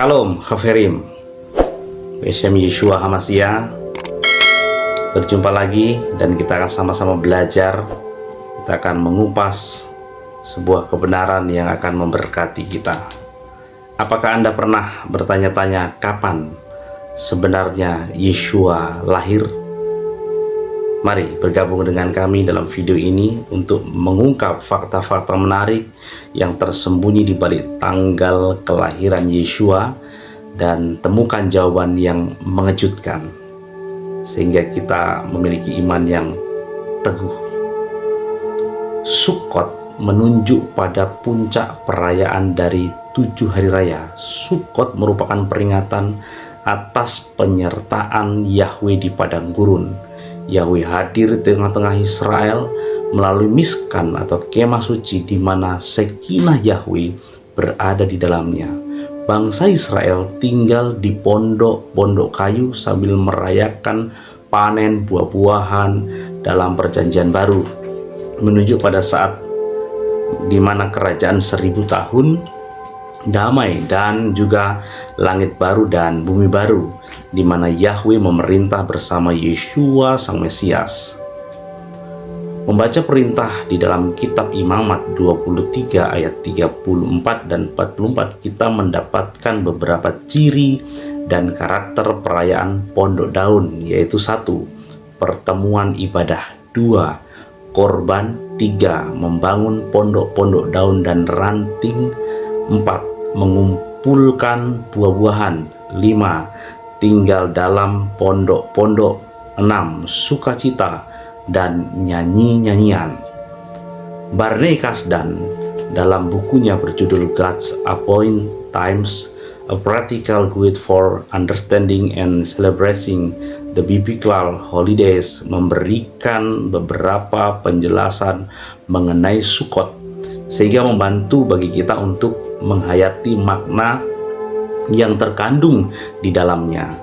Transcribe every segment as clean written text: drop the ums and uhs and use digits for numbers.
Shalom, Haverim, Beshem Yeshua Hamashiach. Berjumpa lagi dan kita akan sama-sama belajar. Kita akan mengupas sebuah kebenaran yang akan memberkati kita. Apakah Anda pernah bertanya-tanya kapan sebenarnya Yeshua lahir? Mari bergabung dengan kami dalam video ini untuk mengungkap fakta-fakta menarik yang tersembunyi di balik tanggal kelahiran Yeshua dan temukan jawaban yang mengejutkan sehingga kita memiliki iman yang teguh. Sukkot menunjuk pada puncak perayaan dari 7 hari raya. Sukkot merupakan peringatan atas penyertaan Yahweh di padang gurun. Yahweh hadir di tengah-tengah Israel melalui miskan atau kemah suci di mana Sekinah Yahweh berada di dalamnya. Bangsa Israel tinggal di pondok-pondok kayu sambil merayakan panen buah-buahan dalam perjanjian baru, menunjuk pada saat di mana kerajaan 1000 tahun damai dan juga langit baru dan bumi baru, di mana Yahweh memerintah bersama Yeshua Sang Mesias. Membaca perintah di dalam kitab Imamat 23 ayat 34 dan 44, kita mendapatkan beberapa ciri dan karakter perayaan Pondok Daun, yaitu 1. Pertemuan ibadah. 2. Korban. 3. Membangun pondok-pondok daun dan ranting. 4. Mengumpulkan buah-buahan. 5. Tinggal dalam pondok-pondok. 6. Sukacita dan nyanyi-nyanyian. Barney Kasdan dalam bukunya berjudul God's Appointed Times, A Practical Guide for Understanding and Celebrating the Biblical Holidays, memberikan beberapa penjelasan mengenai Sukkot sehingga membantu bagi kita untuk menghayati makna yang terkandung di dalamnya.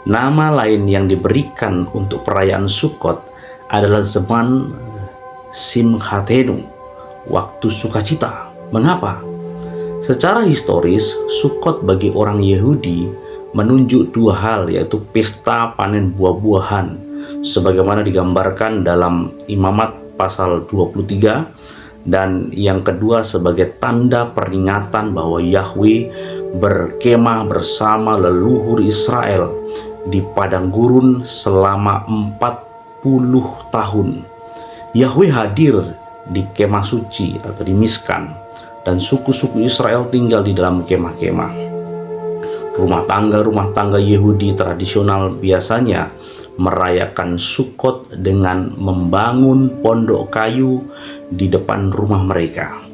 Nama lain yang diberikan untuk perayaan Sukkot adalah Zaman Simchatenu, waktu sukacita. Mengapa? Secara historis, Sukkot bagi orang Yahudi menunjuk 2 hal, yaitu pesta panen buah-buahan sebagaimana digambarkan dalam Imamat pasal 23, dan yang kedua sebagai tanda peringatan bahwa Yahweh berkemah bersama leluhur Israel di padang gurun selama 40 tahun. Yahweh hadir di kemah suci atau di miskan, dan suku-suku Israel tinggal di dalam kemah-kemah. Rumah tangga Yahudi tradisional biasanya merayakan Sukkot dengan membangun pondok kayu di depan rumah mereka.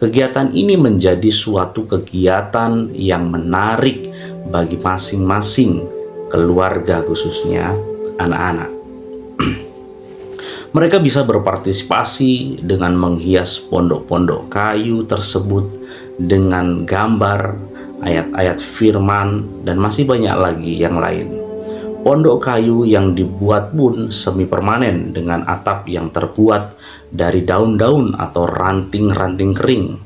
Kegiatan ini menjadi suatu kegiatan yang menarik bagi masing-masing keluarga, khususnya anak-anak. Mereka bisa berpartisipasi dengan menghias pondok-pondok kayu tersebut dengan gambar, ayat-ayat firman, dan masih banyak lagi yang lain. Pondok kayu yang dibuat pun semi permanen dengan atap yang terbuat dari daun-daun atau ranting-ranting kering.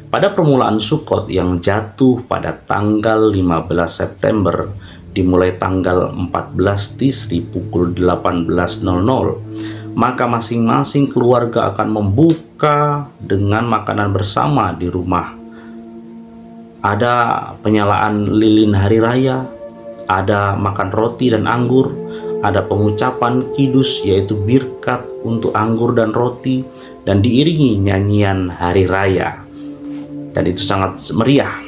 Pada permulaan Sukkot yang jatuh pada tanggal 15 September, dimulai tanggal 14 Tisri pukul 18.00, maka masing-masing keluarga akan membuka dengan makanan bersama di rumah. Ada penyalaan lilin hari raya, ada makan roti dan anggur, ada pengucapan kidus yaitu birkat untuk anggur dan roti, dan diiringi nyanyian hari raya. Dan itu sangat meriah.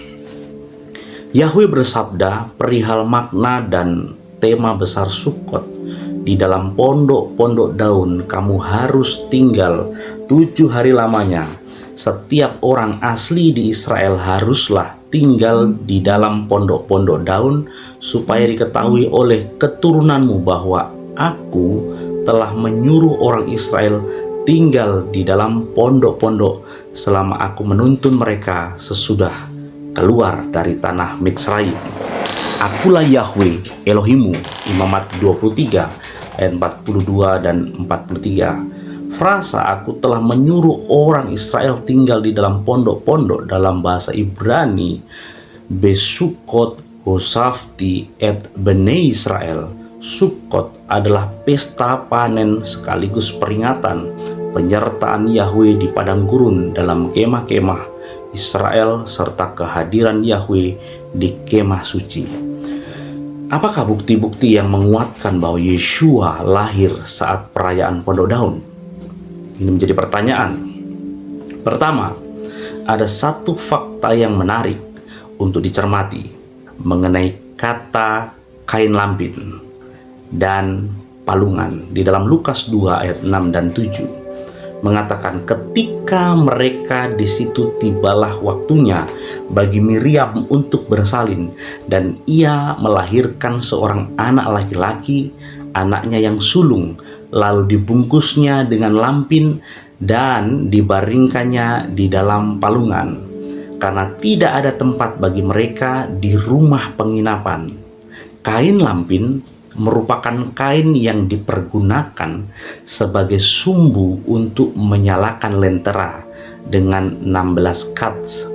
Yahweh bersabda perihal makna dan tema besar Sukkot. Di dalam pondok-pondok daun kamu harus tinggal 7 hari lamanya. Setiap orang asli di Israel haruslah tinggal di dalam pondok-pondok daun, supaya diketahui oleh keturunanmu bahwa aku telah menyuruh orang Israel tinggal di dalam pondok-pondok selama aku menuntun mereka sesudah keluar dari tanah Mitsraim. Akulah Yahweh Elohimu. Imamat 23 ayat 42 dan 43. Frasa aku telah menyuruh orang Israel tinggal di dalam pondok-pondok dalam bahasa Ibrani Besukot Hosafti et Bnei Israel. Sukkot adalah pesta panen sekaligus peringatan penyertaan Yahweh di padang gurun dalam kemah-kemah Israel serta kehadiran Yahweh di kemah suci. Apakah bukti-bukti yang menguatkan bahwa Yeshua lahir saat perayaan Pondok Daun? Ini menjadi pertanyaan. Pertama, ada satu fakta yang menarik untuk dicermati mengenai kata kain lampin dan palungan di dalam Lukas 2 ayat 6 dan 7 mengatakan ketika mereka di situ tibalah waktunya bagi Miriam untuk bersalin dan ia melahirkan seorang anak laki-laki, anaknya yang sulung, lalu dibungkusnya dengan lampin dan dibaringkannya di dalam palungan karena tidak ada tempat bagi mereka di rumah penginapan. Kain lampin merupakan kain yang dipergunakan sebagai sumbu untuk menyalakan lentera dengan 16 kats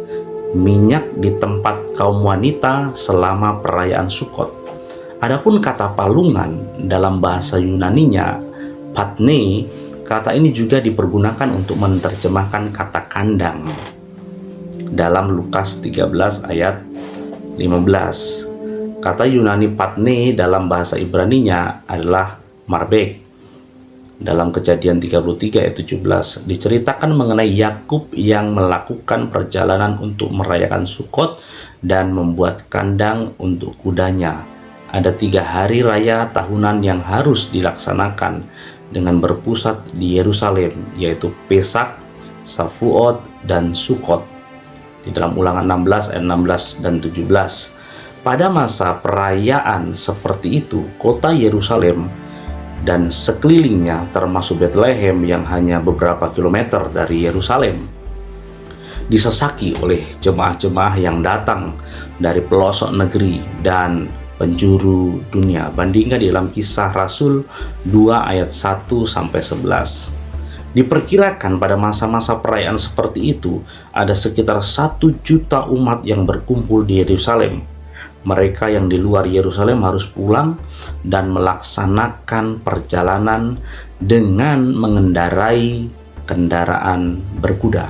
minyak di tempat kaum wanita selama perayaan Sukkot. Adapun kata palungan dalam bahasa Yunaninya patne, kata ini juga dipergunakan untuk menerjemahkan kata kandang dalam Lukas 13 ayat 15. Kata Yunani patne dalam bahasa Ibraninya adalah marbek. Dalam Kejadian 33 ayat 17 diceritakan mengenai Yakub yang melakukan perjalanan untuk merayakan Sukkot dan membuat kandang untuk kudanya. Ada 3 hari raya tahunan yang harus dilaksanakan dengan berpusat di Yerusalem, yaitu Pesak, Shavuot, dan Sukkot. Di dalam Ulangan 16 ayat 16 dan 17. Pada masa perayaan seperti itu, kota Yerusalem dan sekelilingnya termasuk Bethlehem yang hanya beberapa kilometer dari Yerusalem disesaki oleh jemaah-jemaah yang datang dari pelosok negeri dan penjuru dunia. Bandingkan di dalam Kisah Rasul 2 ayat 1 sampai 11. Diperkirakan pada masa-masa perayaan seperti itu ada sekitar 1 juta umat yang berkumpul di Yerusalem. Mereka yang di luar Yerusalem harus pulang dan melaksanakan perjalanan dengan mengendarai kendaraan berkuda.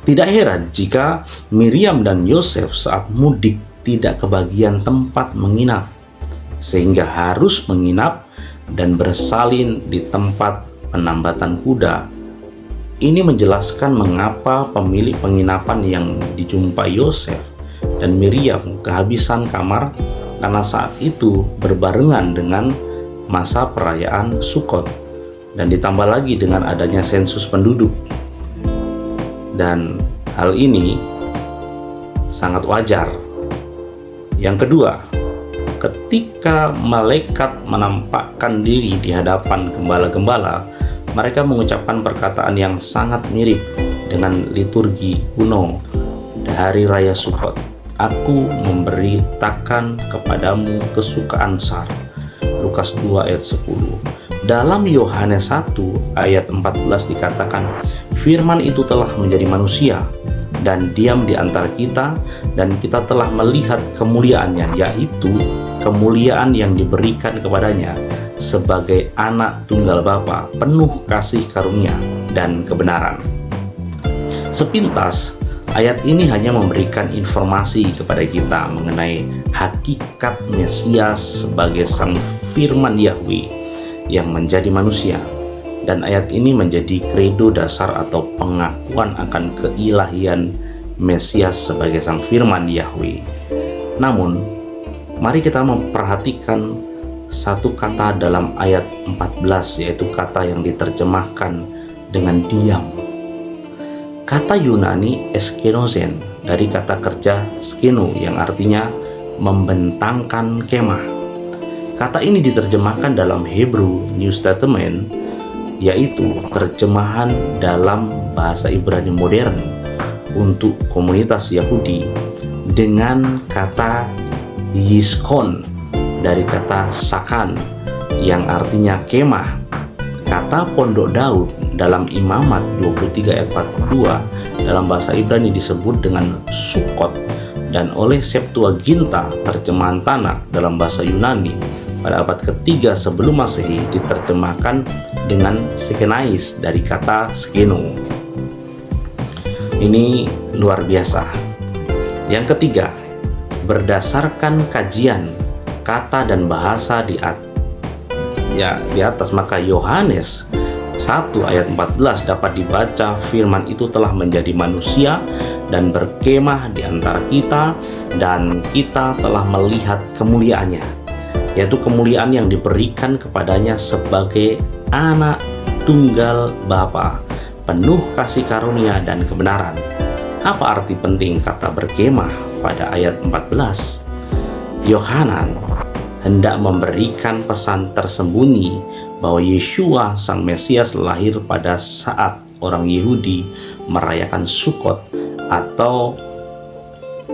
Tidak heran jika Miriam dan Yosef saat mudik tidak kebagian tempat menginap, sehingga harus menginap dan bersalin di tempat penambatan kuda. Ini menjelaskan mengapa pemilik penginapan yang dijumpai Yosef dan Miriam kehabisan kamar karena saat itu berbarengan dengan masa perayaan Sukkot dan ditambah lagi dengan adanya sensus penduduk. Dan hal ini sangat wajar. Yang kedua, ketika malaikat menampakkan diri di hadapan gembala-gembala, mereka mengucapkan perkataan yang sangat mirip dengan liturgi kuno hari raya Sukkot. Aku memberitakan kepadamu kesukaan besar. Lukas 2 ayat 10. Dalam Yohanes 1 ayat 14 dikatakan, firman itu telah menjadi manusia dan diam di antara kita, dan kita telah melihat kemuliaannya, yaitu kemuliaan yang diberikan kepadanya sebagai anak tunggal Bapa, penuh kasih karunia dan kebenaran. Sepintas, ayat ini hanya memberikan informasi kepada kita mengenai hakikat Mesias sebagai sang firman Yahweh yang menjadi manusia. Dan ayat ini menjadi kredo dasar atau pengakuan akan keilahian Mesias sebagai sang firman Yahweh. Namun, mari kita memperhatikan satu kata dalam ayat 14, yaitu kata yang diterjemahkan dengan diam. Kata Yunani eskenosen dari kata kerja skeno yang artinya membentangkan kemah. Kata ini diterjemahkan dalam Hebrew New Testament, yaitu terjemahan dalam bahasa Ibrani modern untuk komunitas Yahudi dengan kata yiskon dari kata sakan yang artinya kemah. Kata Pondok Daud dalam Imamat 23 ayat 42 dalam bahasa Ibrani disebut dengan Sukkot dan oleh Septuaginta terjemahan Tanakh dalam bahasa Yunani pada abad ketiga sebelum Masehi diterjemahkan dengan Sekenais dari kata skeno. Ini luar biasa. Yang ketiga, berdasarkan kajian kata dan bahasa di atas, maka Yohanes 1 ayat 14 dapat dibaca firman itu telah menjadi manusia dan berkemah di antara kita, dan kita telah melihat kemuliaannya, yaitu kemuliaan yang diberikan kepadanya sebagai anak tunggal Bapa, penuh kasih karunia dan kebenaran. Apa arti penting kata berkemah pada ayat 14? Yohanan hendak memberikan pesan tersembunyi bahwa Yeshua sang Mesias lahir pada saat orang Yahudi merayakan Sukkot atau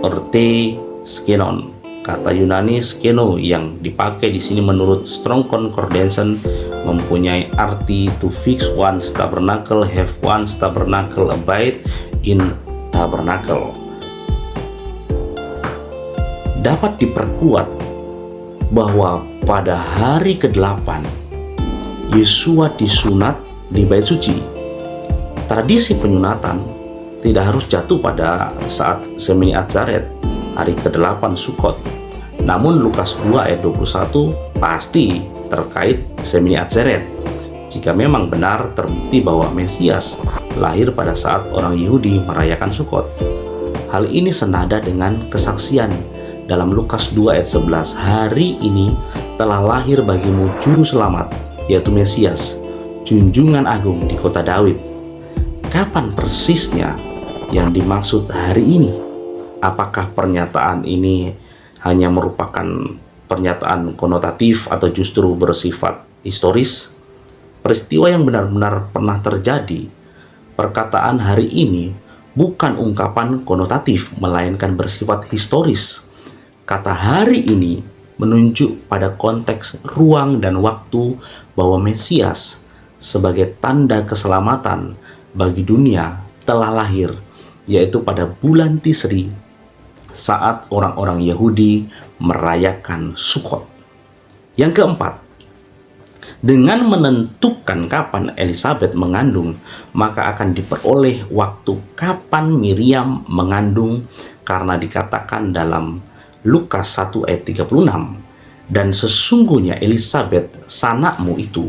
Orte Skenon. Kata Yunani skeno yang dipakai di sini menurut Strong Concordance mempunyai arti to fix one's tabernacle, have one's tabernacle, abide in tabernacle. Dapat diperkuat bahwa pada hari ke-8 Yeshua disunat di Bait Suci. Tradisi penyunatan tidak harus jatuh pada saat Shemini Atzaret, hari ke-8 Sukkot. Namun Lukas 2 ayat 21 pasti terkait Shemini Atzaret, jika memang benar terbukti bahwa Mesias lahir pada saat orang Yahudi merayakan Sukkot. Hal ini senada dengan kesaksian dalam Lukas 2 ayat 11, hari ini telah lahir bagimu juru selamat, yaitu Mesias, junjungan agung di kota Daud. Kapan persisnya yang dimaksud hari ini? Apakah pernyataan ini hanya merupakan pernyataan konotatif atau justru bersifat historis? Peristiwa yang benar-benar pernah terjadi. Perkataan hari ini bukan ungkapan konotatif, melainkan bersifat historis. Kata hari ini menunjuk pada konteks ruang dan waktu bahwa Mesias sebagai tanda keselamatan bagi dunia telah lahir, yaitu pada bulan Tisri saat orang-orang Yahudi merayakan Sukkot. Yang keempat, dengan menentukan kapan Elisabet mengandung, maka akan diperoleh waktu kapan Miriam mengandung, karena dikatakan dalam Lukas 1 ayat 36, dan sesungguhnya Elisabet sanakmu itu,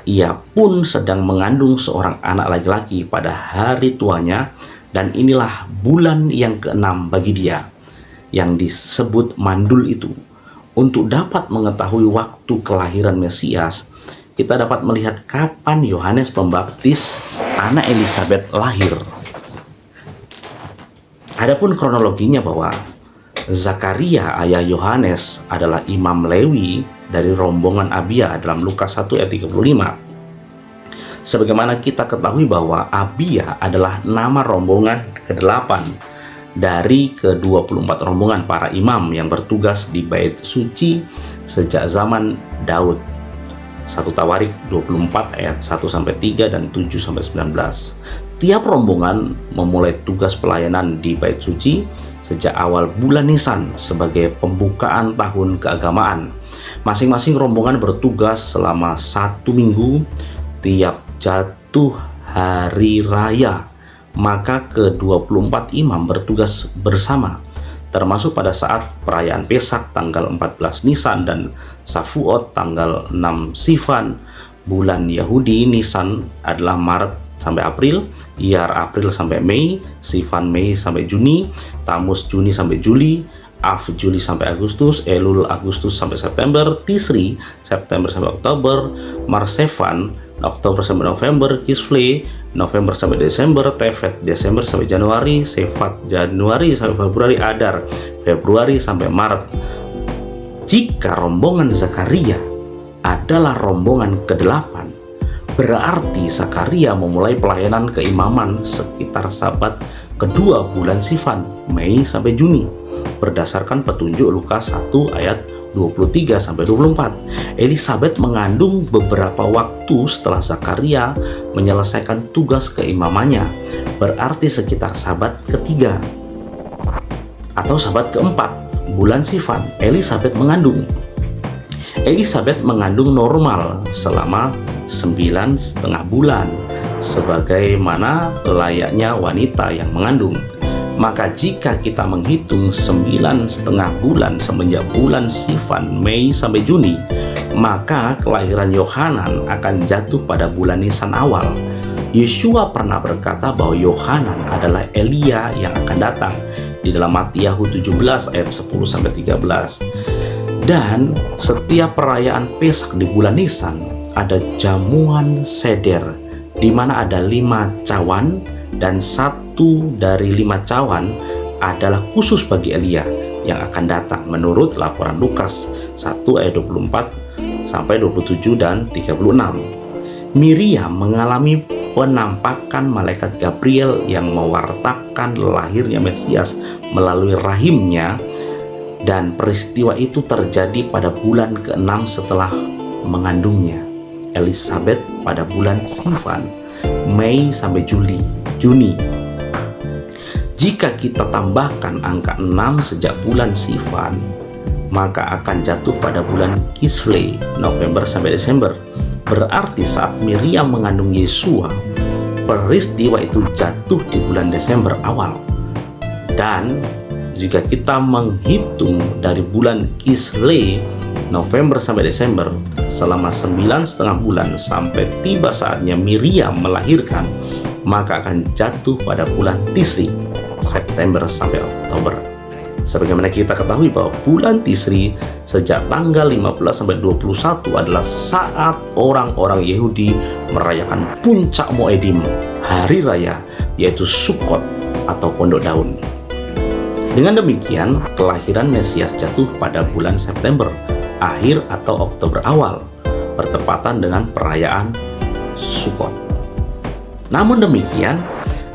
ia pun sedang mengandung seorang anak laki-laki pada hari tuanya, dan inilah bulan yang ke-6 bagi dia, yang disebut mandul itu. Untuk dapat mengetahui waktu kelahiran Mesias, kita dapat melihat kapan Yohanes Pembaptis anak Elisabet lahir. Adapun kronologinya bahwa Zakaria ayah Yohanes adalah imam Lewi dari rombongan Abia dalam Lukas 1 ayat 35. Sebagaimana kita ketahui bahwa Abia adalah nama rombongan ke-8 dari ke-24 rombongan para imam yang bertugas di Bait Suci sejak zaman Daud. 1 Tawarik 24 ayat 1-3 dan 7-19. Tiap rombongan memulai tugas pelayanan di Bait Suci sejak awal bulan Nisan sebagai pembukaan tahun keagamaan. Masing-masing rombongan bertugas selama 1 minggu tiap jatuh hari raya. Maka ke-24 imam bertugas bersama, termasuk pada saat perayaan Pesak tanggal 14 Nisan dan Shavuot tanggal 6 Sivan. Bulan Yahudi Nisan adalah Maret sampai April, Iyar April sampai Mei, Sivan Mei sampai Juni, Tamus Juni sampai Juli, Av Juli sampai Agustus, Elul Agustus sampai September, Tisri September sampai Oktober, Marsevan Oktober sampai November, Kislev November sampai Desember, Tevet Desember sampai Januari, Sefat Januari sampai Februari, Adar Februari sampai Maret. Jika rombongan Zakaria adalah rombongan ke-8, berarti Zakaria memulai pelayanan keimaman sekitar Sabat kedua bulan Sivan, Mei sampai Juni, berdasarkan petunjuk Lukas 1 ayat 23-24. Elisabet mengandung beberapa waktu setelah Zakaria menyelesaikan tugas keimamannya, berarti sekitar Sabat ketiga. Atau sahabat keempat, bulan Sivan, Elisabet mengandung. Elisabet mengandung normal selama 9,5 bulan, sebagaimana layaknya wanita yang mengandung. Maka jika kita menghitung 9,5 bulan semenjak bulan Sivan, Mei sampai Juni, maka kelahiran Yohanan akan jatuh pada bulan Nisan awal. Yeshua pernah berkata bahwa Yohanan adalah Elia yang akan datang di dalam Matius 17 ayat 10-13. Dan setiap perayaan Pesak di bulan Nisan ada jamuan seder, di mana ada 5 cawan, dan 1 dari 5 cawan adalah khusus bagi Elia yang akan datang menurut laporan Lukas 1 ayat 24 sampai 27 dan 36. Miriam mengalami penampakan malaikat Gabriel yang mewartakan lahirnya Mesias melalui rahimnya, dan peristiwa itu terjadi pada bulan ke-6 setelah mengandungnya. Elisabet pada bulan Sivan, Mei sampai Juni. Jika kita tambahkan angka 6 sejak bulan Sivan, maka akan jatuh pada bulan Kislev, November sampai Desember. Berarti saat Miriam mengandung Yesua, peristiwa itu jatuh di bulan Desember awal. Dan jika kita menghitung dari bulan Kislev, November sampai Desember, selama 9,5 bulan sampai tiba saatnya Miriam melahirkan, maka akan jatuh pada bulan Tisri, September sampai Oktober. Sebagaimana kita ketahui bahwa bulan Tisri sejak tanggal 15 sampai 21 adalah saat orang-orang Yahudi merayakan puncak Moedim, hari raya, yaitu Sukkot atau Pondok Daun. Dengan demikian, kelahiran Mesias jatuh pada bulan September akhir atau Oktober awal, bertepatan dengan perayaan Sukkot. Namun demikian,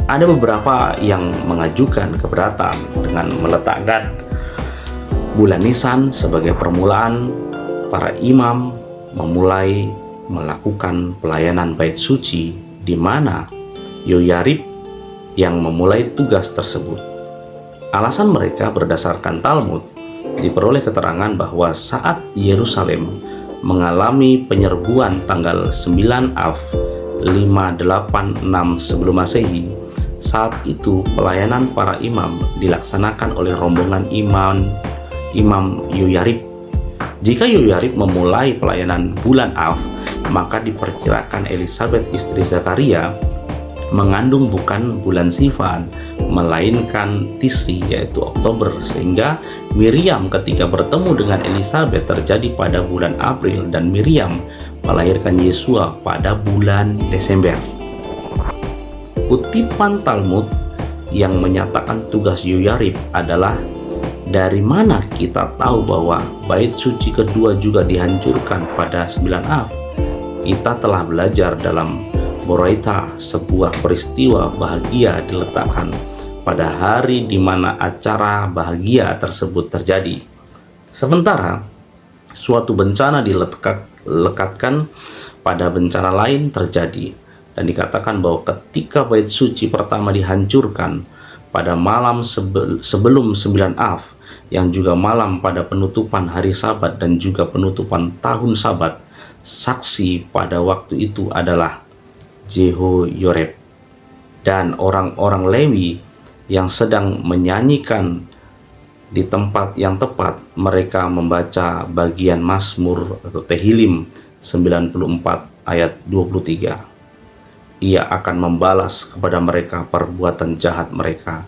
ada beberapa yang mengajukan keberatan dengan meletakkan bulan Nisan sebagai permulaan para imam memulai melakukan pelayanan bait suci, di mana Yoyarib yang memulai tugas tersebut. Alasan mereka berdasarkan Talmud diperoleh keterangan bahwa saat Yerusalem mengalami penyerbuan tanggal 9 Av 586 sebelum Masehi, saat itu pelayanan para imam dilaksanakan oleh rombongan Imam Yoyarib. Jika Yoyarib memulai pelayanan bulan Av, maka diperkirakan Elisabet istri Zakaria mengandung bukan bulan Sivan, melainkan Tisri, yaitu Oktober, sehingga Miriam ketika bertemu dengan Elisabet terjadi pada bulan April, dan Miriam melahirkan Yesua pada bulan Desember. Kutipan Talmud yang menyatakan tugas Yoyarib adalah, dari mana kita tahu bahwa bait suci kedua juga dihancurkan pada 9 Av? Kita telah belajar dalam Boraita, sebuah peristiwa bahagia diletakkan pada hari di mana acara bahagia tersebut terjadi. Sementara suatu bencana dilekatkan pada bencana lain terjadi, dan dikatakan bahwa ketika bait suci pertama dihancurkan pada malam sebelum 9 Av, yang juga malam pada penutupan hari Sabat dan juga penutupan tahun Sabat, saksi pada waktu itu adalah Jehoyorib dan orang-orang Lewi yang sedang menyanyikan di tempat yang tepat. Mereka membaca bagian Mazmur atau Tehillim 94 ayat 23. Ia akan membalas kepada mereka perbuatan jahat mereka,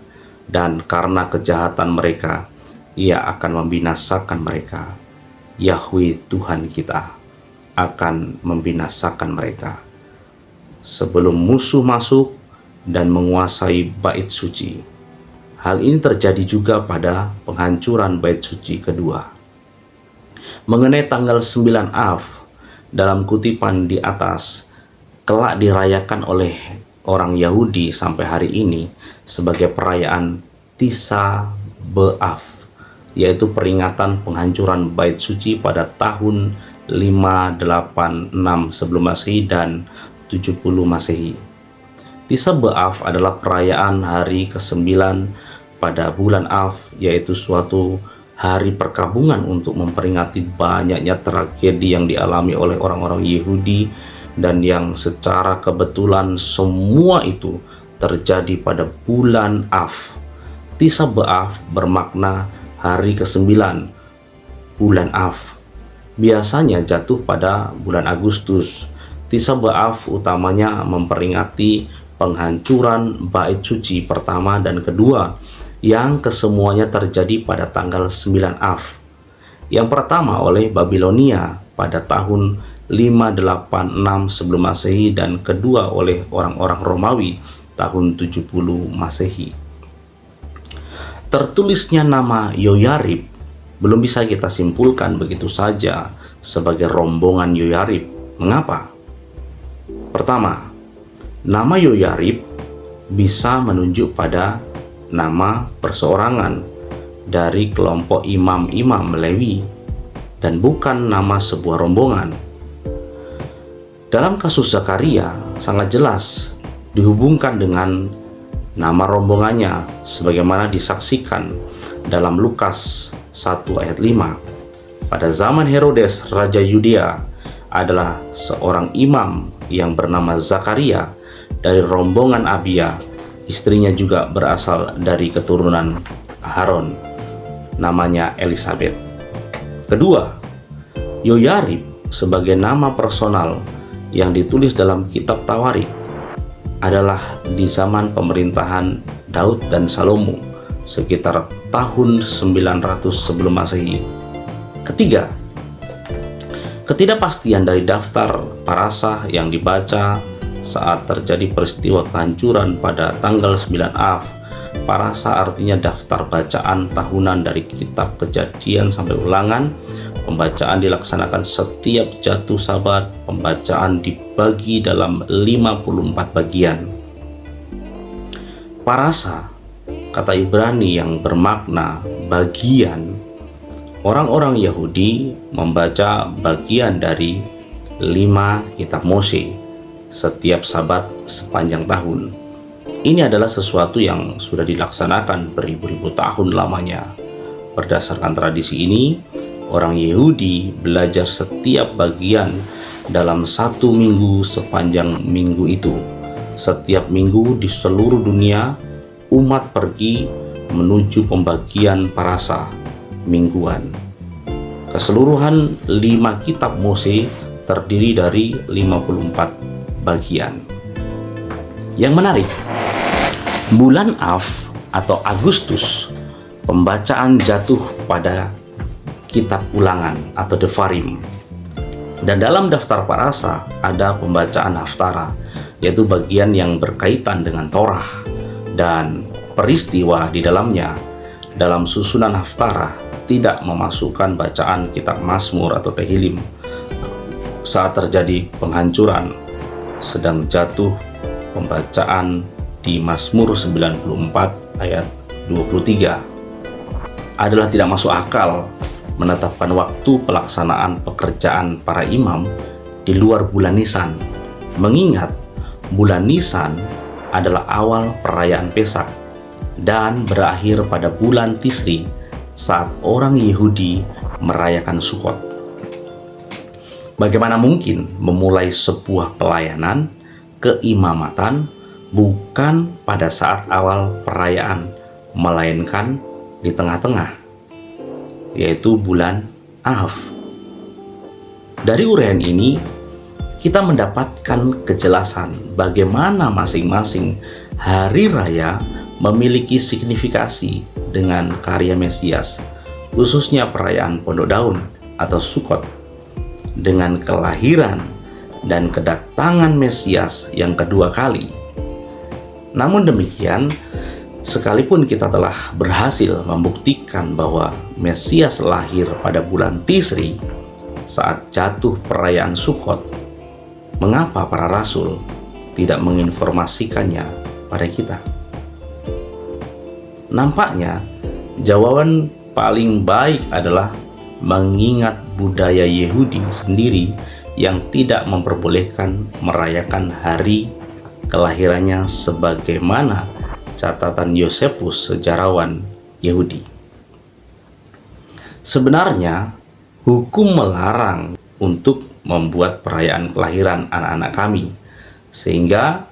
dan karena kejahatan mereka, ia akan membinasakan mereka. Yahweh Tuhan kita akan membinasakan mereka sebelum musuh masuk dan menguasai bait suci. Hal ini terjadi juga pada penghancuran bait suci kedua. Mengenai tanggal 9 Av, dalam kutipan di atas, kelak dirayakan oleh orang Yahudi sampai hari ini sebagai perayaan Tisa B'Av, yaitu peringatan penghancuran bait suci pada tahun 586 sebelum Masehi dan 70 Masehi. Tisa B'Av adalah perayaan hari ke-9 pada bulan Av, yaitu suatu hari perkabungan untuk memperingati banyaknya tragedi yang dialami oleh orang-orang Yahudi, dan yang secara kebetulan semua itu terjadi pada bulan Av. Tis'a B'Av bermakna hari ke-9 bulan Av. Biasanya jatuh pada bulan Agustus. Tis'a B'Av utamanya memperingati penghancuran bait suci pertama dan kedua, yang kesemuanya terjadi pada tanggal 9 Av. Yang pertama oleh Babilonia pada tahun 586 sebelum Masehi, dan kedua oleh orang-orang Romawi tahun 70 Masehi. Tertulisnya nama Yoyarib belum bisa kita simpulkan begitu saja sebagai rombongan Yoyarib. Mengapa? Pertama, nama Yoyarib bisa menunjuk pada nama perseorangan dari kelompok imam-imam Lewi dan bukan nama sebuah rombongan. Dalam kasus Zakaria sangat jelas dihubungkan dengan nama rombongannya sebagaimana disaksikan dalam Lukas 1 ayat 5. Pada zaman Herodes Raja Yudea adalah seorang imam yang bernama Zakaria dari rombongan Abia. Istrinya juga berasal dari keturunan Harun, namanya Elisabet. Kedua, Yoyarib sebagai nama personal yang ditulis dalam kitab Tawarik adalah di zaman pemerintahan Daud dan Salomo sekitar tahun 900 sebelum Masehi. Ketiga, ketidakpastian dari daftar parasah yang dibaca saat terjadi peristiwa kehancuran pada tanggal 9 Av. Parasah artinya daftar bacaan tahunan dari kitab Kejadian sampai Ulangan. Pembacaan dilaksanakan setiap jatuh Sabat. Pembacaan dibagi dalam 54 bagian. Parasa, kata Ibrani yang bermakna bagian. Orang-orang Yahudi membaca bagian dari 5 kitab Mose setiap Sabat sepanjang tahun. Ini adalah sesuatu yang sudah dilaksanakan beribu-ribu tahun lamanya. Berdasarkan tradisi ini, orang Yahudi belajar setiap bagian dalam 1 minggu sepanjang minggu itu. Setiap minggu di seluruh dunia, umat pergi menuju pembagian parasa mingguan. Keseluruhan 5 kitab Mose terdiri dari 54 bagian. Yang menarik, bulan Av atau Agustus, pembacaan jatuh pada kitab Ulangan atau Devarim. Dan dalam daftar parasa ada pembacaan Haftara, yaitu bagian yang berkaitan dengan Torah dan peristiwa di dalamnya. Dalam susunan Haftara tidak memasukkan bacaan kitab Mazmur atau Tehilim saat terjadi penghancuran, sedang jatuh pembacaan di Mazmur 94 ayat 23. Adalah tidak masuk akal menetapkan waktu pelaksanaan pekerjaan para imam di luar bulan Nisan, mengingat bulan Nisan adalah awal perayaan Pesak dan berakhir pada bulan Tisri saat orang Yahudi merayakan Sukot. Bagaimana mungkin memulai sebuah pelayanan keimamatan bukan pada saat awal perayaan, melainkan di tengah-tengah, yaitu bulan Av. Dari uraian ini, kita mendapatkan kejelasan bagaimana masing-masing hari raya memiliki signifikasi dengan karya Mesias, khususnya perayaan Pondok Daun atau Sukot, dengan kelahiran dan kedatangan Mesias yang kedua kali. Namun demikian, sekalipun kita telah berhasil membuktikan bahwa Mesias lahir pada bulan Tisri saat jatuh perayaan Sukot, mengapa para rasul tidak menginformasikannya pada kita? Nampaknya jawaban paling baik adalah mengingat budaya Yahudi sendiri yang tidak memperbolehkan merayakan hari kelahirannya sebagaimana catatan Yosefus, sejarawan Yahudi. Sebenarnya, hukum melarang untuk membuat perayaan kelahiran anak-anak kami, sehingga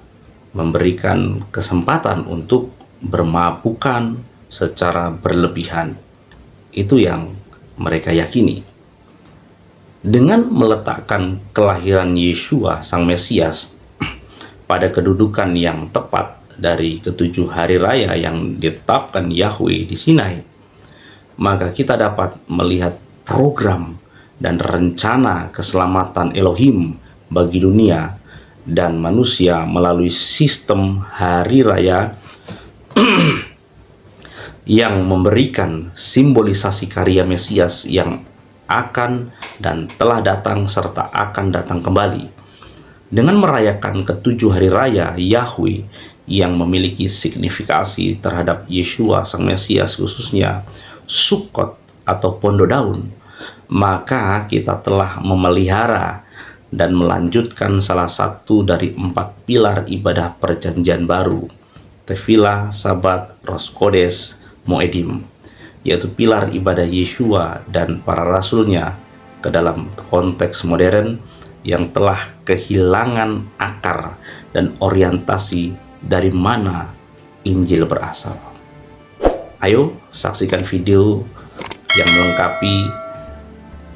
memberikan kesempatan untuk bermabukan secara berlebihan. Itu yang mereka yakini. Dengan meletakkan kelahiran Yeshua Sang Mesias pada kedudukan yang tepat dari ketujuh hari raya yang ditetapkan Yahweh di Sinai, maka kita dapat melihat program dan rencana keselamatan Elohim bagi dunia dan manusia melalui sistem hari raya yang memberikan simbolisasi karya Mesias yang akan dan telah datang serta akan datang kembali. Dengan merayakan ketujuh hari raya Yahweh yang memiliki signifikasi terhadap Yeshua Sang Mesias, khususnya Sukkot atau Pondo Daun, maka kita telah memelihara dan melanjutkan salah satu dari 4 pilar ibadah perjanjian baru, Tefilah, Sabat, Rosh Kodesh, Moedim, yaitu pilar ibadah Yeshua dan para rasulnya ke dalam konteks modern yang telah kehilangan akar dan orientasi dari mana Injil berasal. Ayo saksikan video yang melengkapi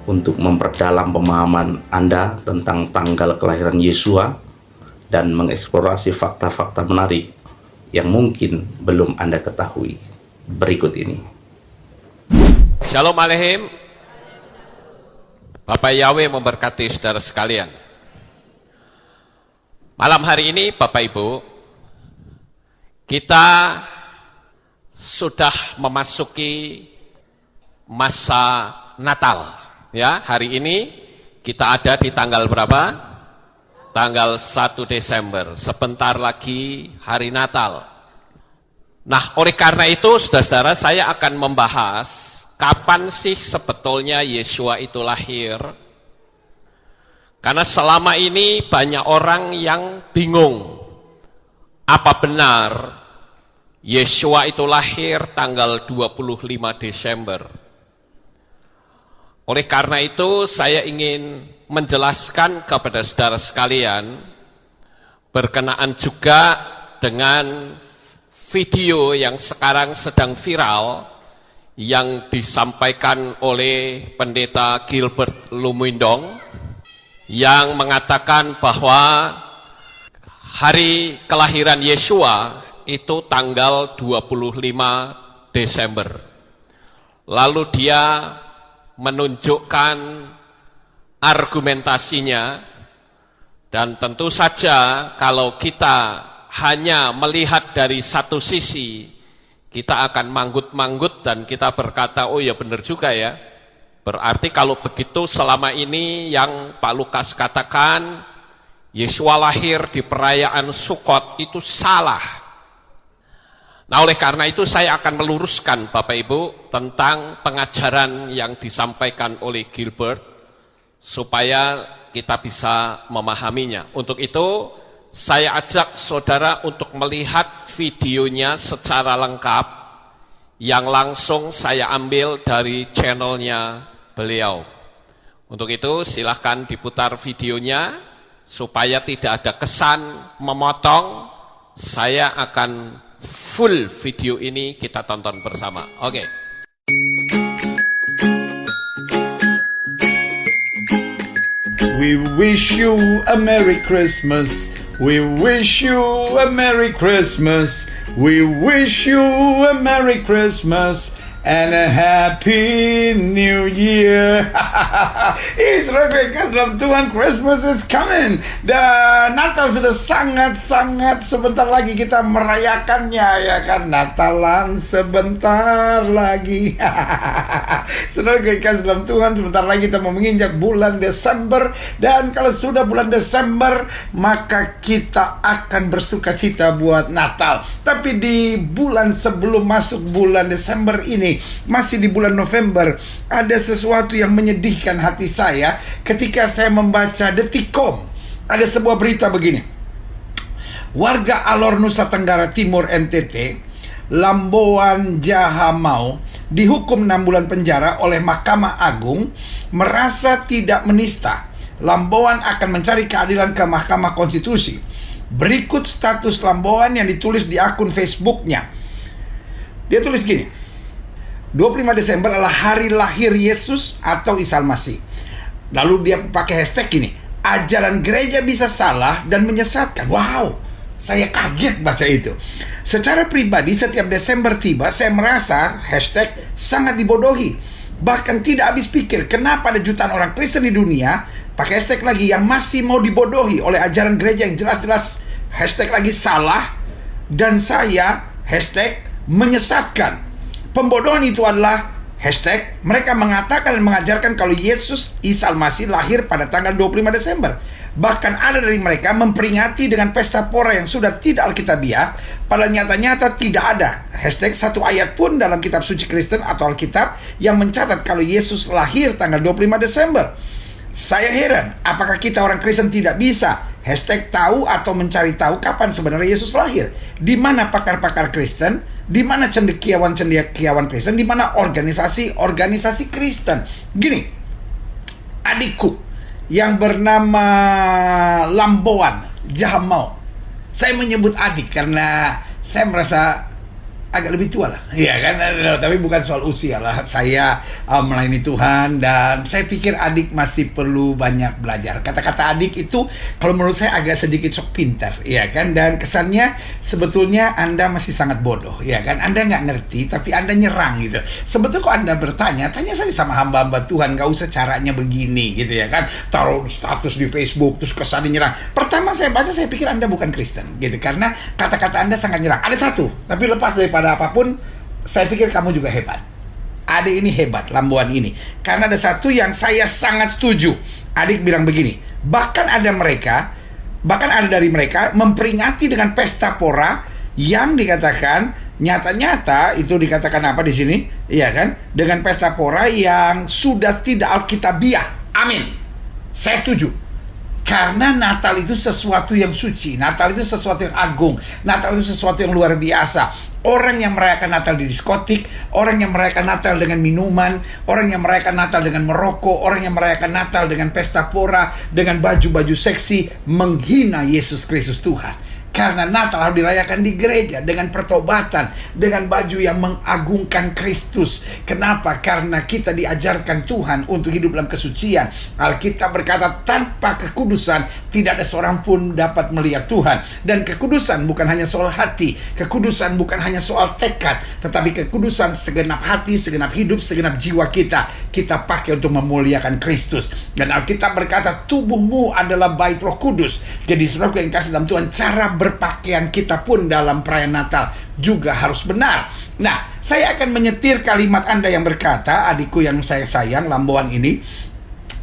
untuk memperdalam pemahaman Anda tentang tanggal kelahiran Yeshua dan mengeksplorasi fakta-fakta menarik yang mungkin belum Anda ketahui berikut ini. Shalom Aleichem. Bapak Yahweh memberkati saudara sekalian. Malam hari ini Bapak Ibu, kita sudah memasuki masa Natal. Ya, hari ini kita ada di tanggal berapa? Tanggal 1 Desember. Sebentar lagi hari Natal. Nah, oleh karena itu, saudara-saudara, saya akan membahas kapan sih sebetulnya Yeshua itu lahir. Karena selama ini banyak orang yang bingung, apa benar Yeshua itu lahir tanggal 25 Desember. Oleh karena itu, saya ingin menjelaskan kepada saudara sekalian, berkenaan juga dengan video yang sekarang sedang viral yang disampaikan oleh pendeta Gilbert Lumindong yang mengatakan bahwa hari kelahiran Yeshua itu tanggal 25 Desember. Lalu dia menunjukkan argumentasinya, dan tentu saja kalau kita hanya melihat dari satu sisi, kita akan manggut-manggut dan kita berkata, oh ya benar juga ya. Berarti kalau begitu selama ini yang Pak Lukas katakan, Yeshua lahir di perayaan Sukkot itu salah. Nah, oleh karena itu saya akan meluruskan Bapak Ibu tentang pengajaran yang disampaikan oleh Gilbert supaya kita bisa memahaminya. Untuk itu saya ajak saudara untuk melihat videonya secara lengkap yang langsung saya ambil dari channelnya beliau. Untuk itu silahkan diputar videonya supaya tidak ada kesan memotong. Saya akan full video ini kita tonton bersama. Oke. We wish you a Merry Christmas. We wish you a Merry Christmas. We wish you a Merry Christmas and a Happy New Year. Israel, dalam Tuhan, Christmas is coming. Dan Natal sudah sangat-sangat sebentar lagi kita merayakannya, ya kan? Natalan sebentar lagi. Saudara kekasih dalam Tuhan, sebentar lagi kita mau menginjak bulan Desember. Dan kalau sudah bulan Desember, maka kita akan bersuka cita buat Natal. Tapi di bulan sebelum masuk bulan Desember ini, masih di bulan November, ada sesuatu yang menyedihkan hati saya ketika saya membaca Detikcom. Ada sebuah berita begini. warga Alor Nusa Tenggara Timur NTT, Lamboan Jahamau, dihukum 6 bulan penjara oleh Mahkamah Agung merasa tidak menista. Lamboan akan mencari keadilan ke Mahkamah Konstitusi. Berikut status Lamboan yang ditulis di akun Facebooknya. Dia tulis gini: 25 Desember adalah hari lahir Yesus atau Isa Al-Masih. Lalu dia pakai hashtag gini: ajaran gereja bisa salah dan menyesatkan. Wow, saya kaget baca itu. Secara pribadi setiap Desember tiba saya merasa hashtag sangat dibodohi. Bahkan tidak habis pikir kenapa ada jutaan orang Kristen di dunia, pakai hashtag lagi, yang masih mau dibodohi oleh ajaran gereja yang jelas-jelas hashtag lagi salah, dan saya hashtag menyesatkan. Pembodohan itu adalah hashtag mereka mengatakan dan mengajarkan kalau Yesus Isa Al-Masih lahir pada tanggal 25 Desember. Bahkan ada dari mereka memperingati dengan pesta pora yang sudah tidak alkitabiah, padahal nyata-nyata tidak ada hashtag satu ayat pun dalam kitab suci Kristen atau Alkitab yang mencatat kalau Yesus lahir tanggal 25 Desember. Saya heran, apakah kita orang Kristen tidak bisa hashtag tahu atau mencari tahu kapan sebenarnya Yesus lahir? Di mana pakar-pakar Kristen? Di mana cendekiawan Kristen? Di mana organisasi Kristen? Gini, adikku yang bernama Lamboan Jahamau, saya menyebut adik karena saya merasa agak lebih tua lah, ya kan? Tapi bukan soal usia lah. Saya melayani Tuhan dan saya pikir adik masih perlu banyak belajar. Kata-kata adik itu kalau menurut saya agak sedikit sok pintar, ya kan? Dan kesannya sebetulnya Anda masih sangat bodoh, ya kan? Anda nggak ngerti tapi Anda nyerang gitu. Sebetulnya kok Anda bertanya, tanya saja sama hamba-hamba Tuhan, nggak usah caranya begini gitu, ya kan? Taruh status di Facebook terus kesannya nyerang. Pertama saya baca saya pikir Anda bukan Kristen gitu, karena kata-kata Anda sangat nyerang. Ada satu, tapi lepas daripada apapun, saya pikir kamu juga hebat. Adik ini hebat, Lamboan ini. Karena ada satu yang saya sangat setuju. Adik bilang begini, bahkan ada dari mereka memperingati dengan pesta pora yang dikatakan nyata-nyata itu dikatakan apa di sini? Iya kan? Dengan pesta pora yang sudah tidak alkitabiah. Amin. Saya setuju. Karena Natal itu sesuatu yang suci, Natal itu sesuatu yang agung, Natal itu sesuatu yang luar biasa. Orang yang merayakan Natal di diskotik, orang yang merayakan Natal dengan minuman, orang yang merayakan Natal dengan merokok, orang yang merayakan Natal dengan pesta pora, dengan baju-baju seksi, menghina Yesus Kristus Tuhan. Karena Natal harus dirayakan di gereja dengan pertobatan, dengan baju yang mengagungkan Kristus. Kenapa? Karena kita diajarkan Tuhan untuk hidup dalam kesucian. Alkitab berkata tanpa kekudusan tidak ada seorang pun dapat melihat Tuhan. Dan kekudusan bukan hanya soal hati, kekudusan bukan hanya soal tekad, tetapi kekudusan segenap hati, segenap hidup, segenap jiwa kita pakai untuk memuliakan Kristus. Dan Alkitab berkata tubuhmu adalah bait Roh Kudus. Jadi saudaraku yang kasih dalam Tuhan, cara berpakaian kita pun dalam perayaan Natal juga harus benar. Nah, saya akan menyetir kalimat Anda yang berkata, adikku yang saya sayang, Lamboan ini.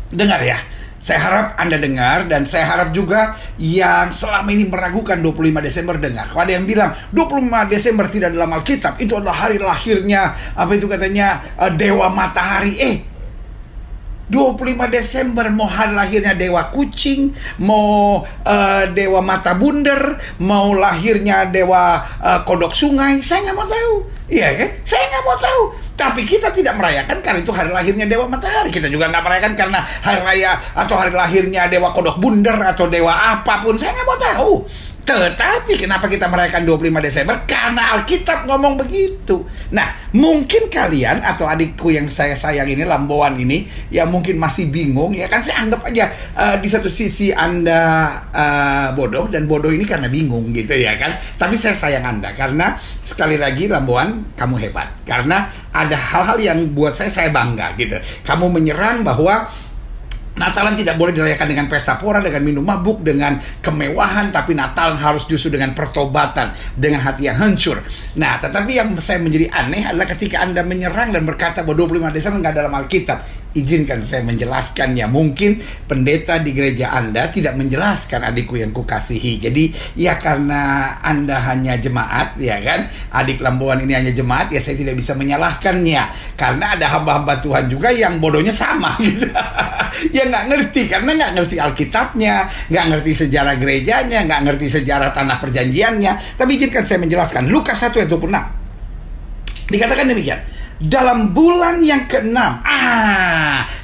Dengar ya, saya harap Anda dengar, dan saya harap juga yang selama ini meragukan 25 Desember dengar. Kalau ada yang bilang 25 Desember tidak dalam Alkitab, itu adalah hari lahirnya, apa itu katanya, Dewa Matahari. 25 Desember mau hari lahirnya Dewa Kucing, mau Dewa Mata Bunder, mau lahirnya Dewa Kodok Sungai, saya nggak mau tahu. Iya kan? Saya nggak mau tahu. Tapi kita tidak merayakan karena itu hari lahirnya Dewa Matahari. Kita juga nggak merayakan karena hari raya atau hari lahirnya Dewa Kodok Bunder atau Dewa apapun. Saya nggak mau tahu. Tetapi kenapa kita merayakan 25 Desember? Karena Alkitab ngomong begitu. Nah, mungkin kalian atau adikku yang saya sayang ini, Lamboan ini, ya mungkin masih bingung. Ya kan, saya anggap aja di satu sisi Anda bodoh, dan bodoh ini karena bingung gitu ya kan. Tapi saya sayang Anda karena sekali lagi Lamboan, kamu hebat. Karena ada hal-hal yang buat saya bangga gitu. Kamu menyerang bahwa Natalan tidak boleh dirayakan dengan pesta pora, dengan minum mabuk, dengan kemewahan, tapi Natal harus justru dengan pertobatan, dengan hati yang hancur. Nah, tetapi yang saya menjadi aneh adalah ketika Anda menyerang dan berkata bahwa 25 Desember nggak dalam Alkitab. Izinkan saya menjelaskannya. Mungkin pendeta di gereja Anda tidak menjelaskan, adikku yang kukasihi. Jadi ya karena Anda hanya jemaat, ya kan, adik Lamboan ini hanya jemaat, ya saya tidak bisa menyalahkannya. Karena ada hamba-hamba Tuhan juga yang bodohnya sama gitu. Ya nggak ngerti, karena nggak ngerti Alkitabnya, nggak ngerti sejarah gerejanya, nggak ngerti sejarah tanah perjanjiannya. Tapi izinkan saya menjelaskan. Lukas 1 ayat 26 dikatakan demikian. Dalam bulan yang ke-6.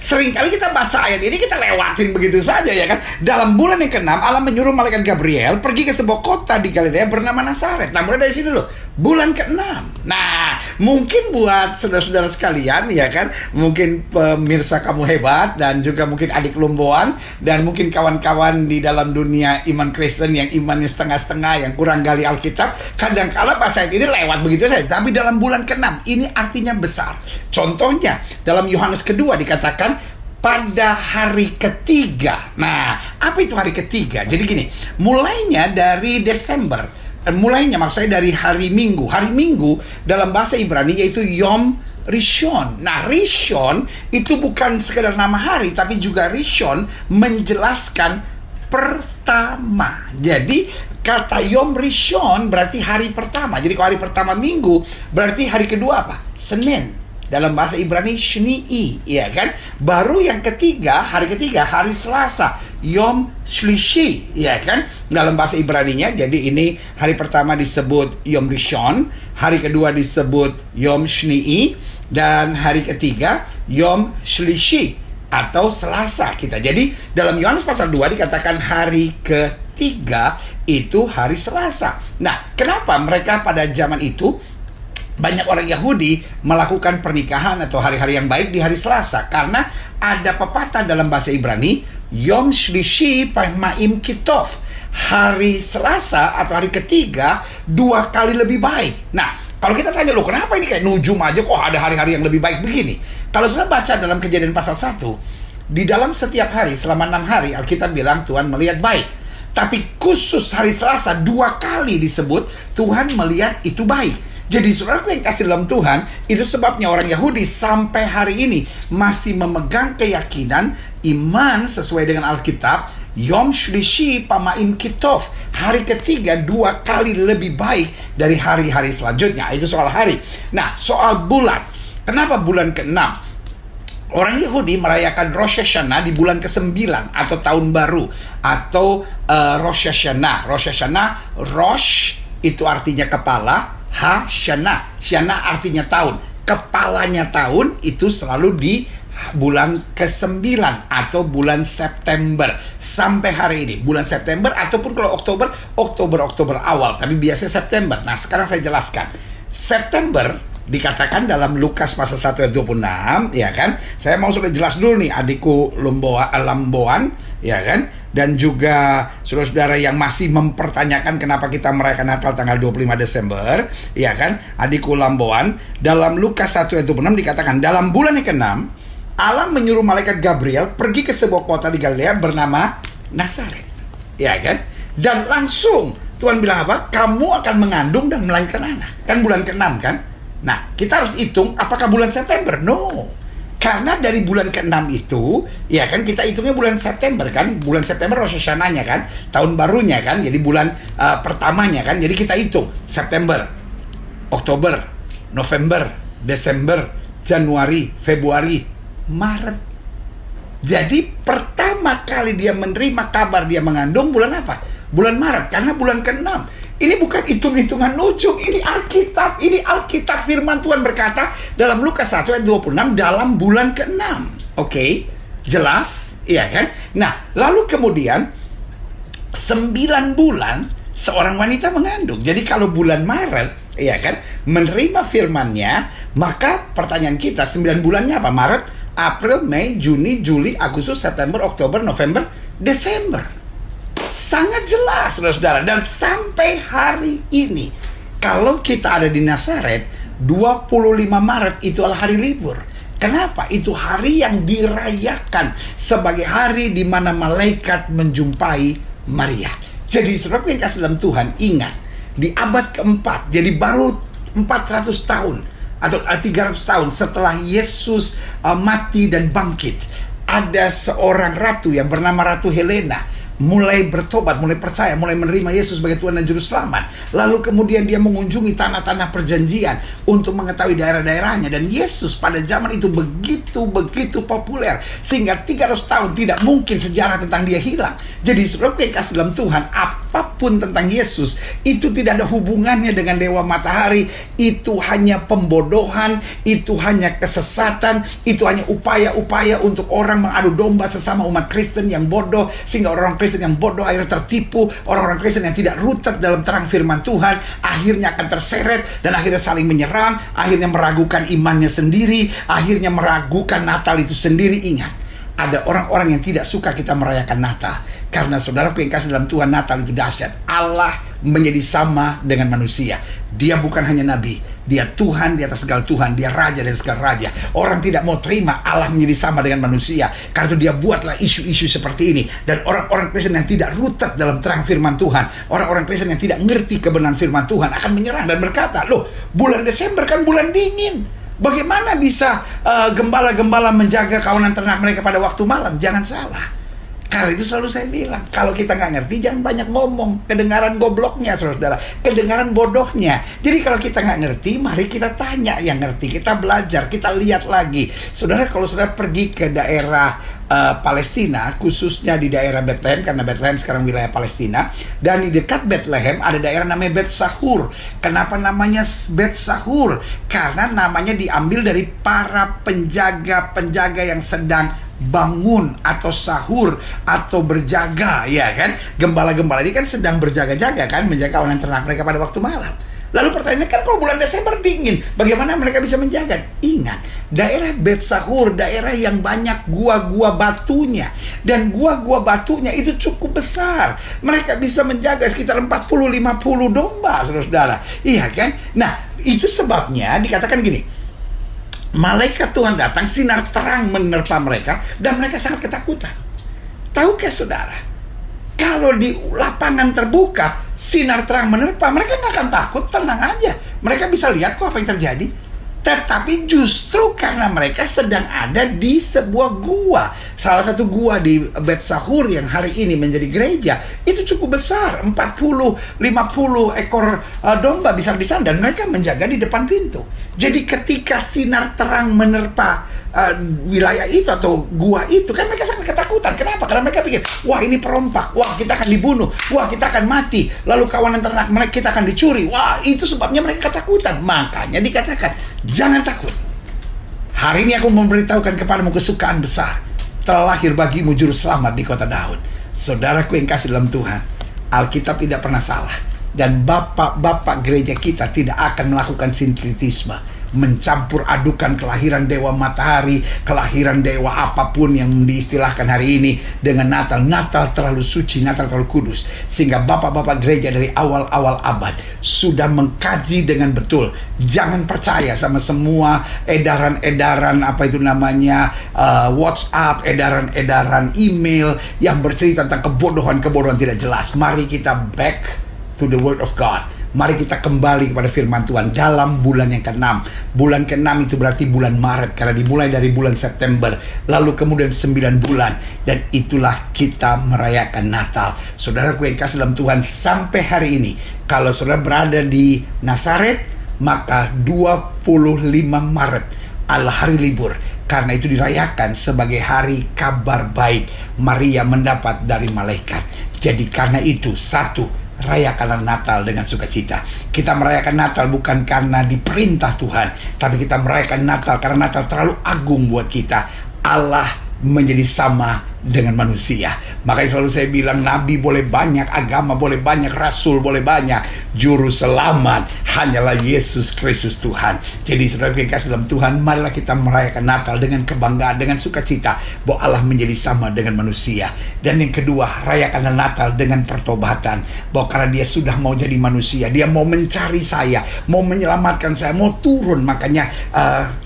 Seringkali kita baca ayat ini, kita lewatin begitu saja, ya kan. Dalam bulan yang ke-6, Allah menyuruh malaikat Gabriel pergi ke sebuah kota di Galilea bernama Nazaret. Nah, mulai dari sini dulu. Bulan ke-6. Nah, mungkin buat saudara-saudara sekalian, ya kan, mungkin pemirsa kamu hebat, dan juga mungkin adik Lumboan, dan mungkin kawan-kawan di dalam dunia iman Kristen yang imannya setengah-setengah, yang kurang gali Alkitab, kadang-kala baca ayat ini lewat begitu saja. Tapi dalam bulan ke-6, ini artinya besar. Contohnya, dalam Yohanes kedua dikatakan pada hari ketiga. Nah, apa itu hari ketiga? Jadi gini, mulainya dari Desember. Mulainya maksudnya dari hari Minggu. Hari Minggu dalam bahasa Ibrani yaitu Yom Rishon. Nah, Rishon itu bukan sekedar nama hari, tapi juga Rishon menjelaskan pertama. Jadi kata Yom Rishon berarti hari pertama. Jadi kalau hari pertama Minggu, berarti hari kedua apa? Senin. Dalam bahasa Ibrani Shni'i, ya kan? Baru yang ketiga, hari ketiga, hari Selasa, Yom Shlishi, ya kan? Dalam bahasa Ibraninya, jadi ini hari pertama disebut Yom Rishon, hari kedua disebut Yom Shni'i, dan hari ketiga Yom Shlishi atau Selasa kita. Jadi dalam Yohanes pasal 2 dikatakan hari ketiga itu hari Selasa. Nah, kenapa mereka pada zaman itu banyak orang Yahudi melakukan pernikahan atau hari-hari yang baik di hari Selasa? Karena ada pepatah dalam bahasa Ibrani, Yom Shlishi Pahmaim Kitov. Hari Selasa atau hari ketiga 2 kali lebih baik. Nah, kalau kita tanya, loh kenapa ini kayak nujum aja kok ada hari-hari yang lebih baik begini? Kalau sudah baca dalam Kejadian pasal 1, di dalam setiap hari selama 6 hari Alkitab bilang Tuhan melihat baik. Tapi khusus hari Selasa 2 kali disebut Tuhan melihat itu baik. Jadi saudaraku yang kasih dalam Tuhan, itu sebabnya orang Yahudi sampai hari ini masih memegang keyakinan iman sesuai dengan Alkitab, Yom Shlishi Pamaim Kitov, hari ketiga 2 kali lebih baik dari hari-hari selanjutnya. Itu soal hari. Nah, soal bulan. Kenapa bulan ke-6? Orang Yahudi merayakan Rosh Hashanah di bulan ke-9 atau tahun baru, atau Rosh Hashanah. Rosh Hashanah, Rosh itu artinya kepala, Shana artinya tahun. Kepalanya tahun itu selalu di bulan ke-9 atau bulan September. Sampai hari ini bulan September, ataupun kalau Oktober awal, tapi biasanya September. Nah, sekarang saya jelaskan. September dikatakan dalam Lukas pasal 1 ayat 26, ya kan? Saya mau sudah jelas dulu nih adikku Lamboan, ya kan? Dan juga saudara-saudara yang masih mempertanyakan kenapa kita merayakan Natal tanggal 25 Desember, ya kan? Adikku Lamboan, dalam Lukas 1 ayat 26 dikatakan, dalam bulan yang ke-6, Allah menyuruh malaikat Gabriel pergi ke sebuah kota di Galilea bernama Nazaret, ya kan? Dan langsung Tuhan bilang apa? Kamu akan mengandung dan melahirkan anak. Kan bulan ke-6 kan? Nah, kita harus hitung apakah bulan September? No. Karena dari bulan ke-6 itu, ya kan, kita hitungnya bulan September kan. Bulan September Rosh Hashanah-nya kan, tahun barunya kan. Jadi bulan pertamanya kan. Jadi kita hitung September, Oktober, November, Desember, Januari, Februari, Maret. Jadi pertama kali dia menerima kabar dia mengandung bulan apa? Bulan Maret, karena bulan ke-6. Ini bukan hitung-hitungan ujung, ini Alkitab. Ini Alkitab, firman Tuhan berkata dalam Lukas 1 ayat 26 dalam bulan ke-6. Oke, jelas, iya kan? Nah, lalu kemudian 9 bulan seorang wanita mengandung. Jadi kalau bulan Maret, iya kan, menerima firman-Nya, maka pertanyaan kita 9 bulannya apa? Maret, April, Mei, Juni, Juli, Agustus, September, Oktober, November, Desember. Sangat jelas, saudara-saudara. Dan sampai hari ini, kalau kita ada di Nazaret, 25 Maret itu adalah hari libur. Kenapa? Itu hari yang dirayakan sebagai hari di mana malaikat menjumpai Maria. Jadi saudara yang kasih dalam Tuhan, ingat, di abad keempat, jadi baru 400 tahun atau 300 tahun setelah Yesus mati dan bangkit, ada seorang ratu yang bernama Ratu Helena mulai bertobat, mulai percaya, mulai menerima Yesus sebagai Tuhan dan Juru Selamat. Lalu kemudian dia mengunjungi tanah-tanah perjanjian untuk mengetahui daerah-daerahnya. Dan Yesus pada zaman itu begitu populer, sehingga 300 tahun tidak mungkin sejarah tentang dia hilang. Jadi saudara yang kasih dalam Tuhan, apapun tentang Yesus itu tidak ada hubungannya dengan Dewa Matahari. Itu hanya pembodohan, itu hanya kesesatan, itu hanya upaya-upaya untuk orang mengadu domba sesama umat Kristen yang bodoh, sehingga orang Kristen yang bodoh akhirnya tertipu. Orang-orang Kristen yang tidak rooted dalam terang firman Tuhan akhirnya akan terseret dan akhirnya saling menyerang, akhirnya meragukan imannya sendiri, akhirnya meragukan Natal itu sendiri. Ingat, ada orang-orang yang tidak suka kita merayakan Natal, karena saudaraku yang kasih dalam Tuhan, Natal itu dahsyat. Allah menjadi sama dengan manusia. Dia bukan hanya nabi, dia Tuhan di atas segala Tuhan, dia Raja dari segala Raja. Orang tidak mau terima Allah menjadi sama dengan manusia, karena itu dia buatlah isu-isu seperti ini. Dan orang-orang Kristen yang tidak rooted dalam terang firman Tuhan, orang-orang Kristen yang tidak mengerti kebenaran firman Tuhan akan menyerang dan berkata, loh, bulan Desember kan bulan dingin, bagaimana bisa gembala-gembala menjaga kawanan ternak mereka pada waktu malam? Jangan salah. Karena itu selalu saya bilang, kalau kita nggak ngerti jangan banyak ngomong. Kedengaran gobloknya, saudara, kedengaran bodohnya. Jadi kalau kita nggak ngerti, mari kita tanya yang ngerti, kita belajar, kita lihat lagi. Saudara, kalau saudara pergi ke daerah Palestina, khususnya di daerah Bethlehem, karena Bethlehem sekarang wilayah Palestina, dan di dekat Bethlehem ada daerah namanya Bet Sahur. Kenapa namanya Bet Sahur? Karena namanya diambil dari para penjaga-penjaga yang sedang bangun atau sahur atau berjaga, ya kan? Gembala-gembala ini kan sedang berjaga-jaga kan, menjaga kawanan ternak mereka pada waktu malam. Lalu pertanyaannya kan, kalau bulan Desember dingin, bagaimana mereka bisa menjaga? Ingat, daerah Bet Sahur, daerah yang banyak gua-gua batunya. Dan gua-gua batunya itu cukup besar. Mereka bisa menjaga sekitar 40-50 domba, saudara-saudara. Iya kan? Nah, itu sebabnya dikatakan gini, malaikat Tuhan datang, sinar terang menerpa mereka, dan mereka sangat ketakutan. Tahukah saudara, kalau di lapangan terbuka, sinar terang menerpa, mereka nggak akan takut, tenang aja. Mereka bisa lihat kok apa yang terjadi. Tetapi justru karena mereka sedang ada di sebuah gua, salah satu gua di Bet Sahur yang hari ini menjadi gereja, itu cukup besar, 40-50 ekor domba bisa di sana, dan mereka menjaga di depan pintu. Jadi ketika sinar terang menerpa wilayah itu atau gua itu, kan mereka sangat ketakutan. Kenapa? Karena mereka pikir, wah ini perompak, wah kita akan dibunuh, wah kita akan mati, lalu kawanan ternak mereka kita akan dicuri. Wah, itu sebabnya mereka ketakutan. Makanya dikatakan, jangan takut. Hari ini aku memberitahukan kepadamu kesukaan besar, telah lahir bagimu juru selamat di kota Daud. Saudaraku yang kasih dalam Tuhan, Alkitab tidak pernah salah, dan bapak-bapak gereja kita tidak akan melakukan sinkretisme, mencampur adukan kelahiran Dewa Matahari, kelahiran dewa apapun yang diistilahkan hari ini dengan Natal. Natal terlalu suci, Natal terlalu kudus, sehingga bapak-bapak gereja dari awal-awal abad sudah mengkaji dengan betul. Jangan percaya sama semua edaran-edaran apa itu namanya WhatsApp, edaran-edaran email yang bercerita tentang kebodohan-kebodohan tidak jelas. Mari kita back to the word of God. Mari kita kembali kepada firman Tuhan dalam bulan yang ke-6. Bulan ke-6 itu berarti bulan Maret, karena dimulai dari bulan September, lalu kemudian 9 bulan, dan itulah kita merayakan Natal. Saudaraku yang kasih dalam Tuhan, sampai hari ini kalau saudara berada di Nazaret, maka 25 Maret adalah hari libur, karena itu dirayakan sebagai hari kabar baik Maria mendapat dari malaikat. Jadi karena itu, satu, rayakanlah Natal dengan sukacita. Kita merayakan Natal bukan karena diperintah Tuhan, tapi kita merayakan Natal karena Natal terlalu agung buat kita. Allah menjadi sama dengan manusia. Makanya selalu saya bilang, nabi boleh banyak, agama boleh banyak, rasul boleh banyak, juru selamat hanyalah Yesus Kristus Tuhan. Jadi saudara yang kasih dalam Tuhan, marilah kita merayakan Natal dengan kebanggaan, dengan sukacita bahwa Allah menjadi sama dengan manusia. Dan yang kedua, rayakanlah Natal dengan pertobatan, bahwa karena dia sudah mau jadi manusia, dia mau mencari saya, mau menyelamatkan saya, mau turun. Makanya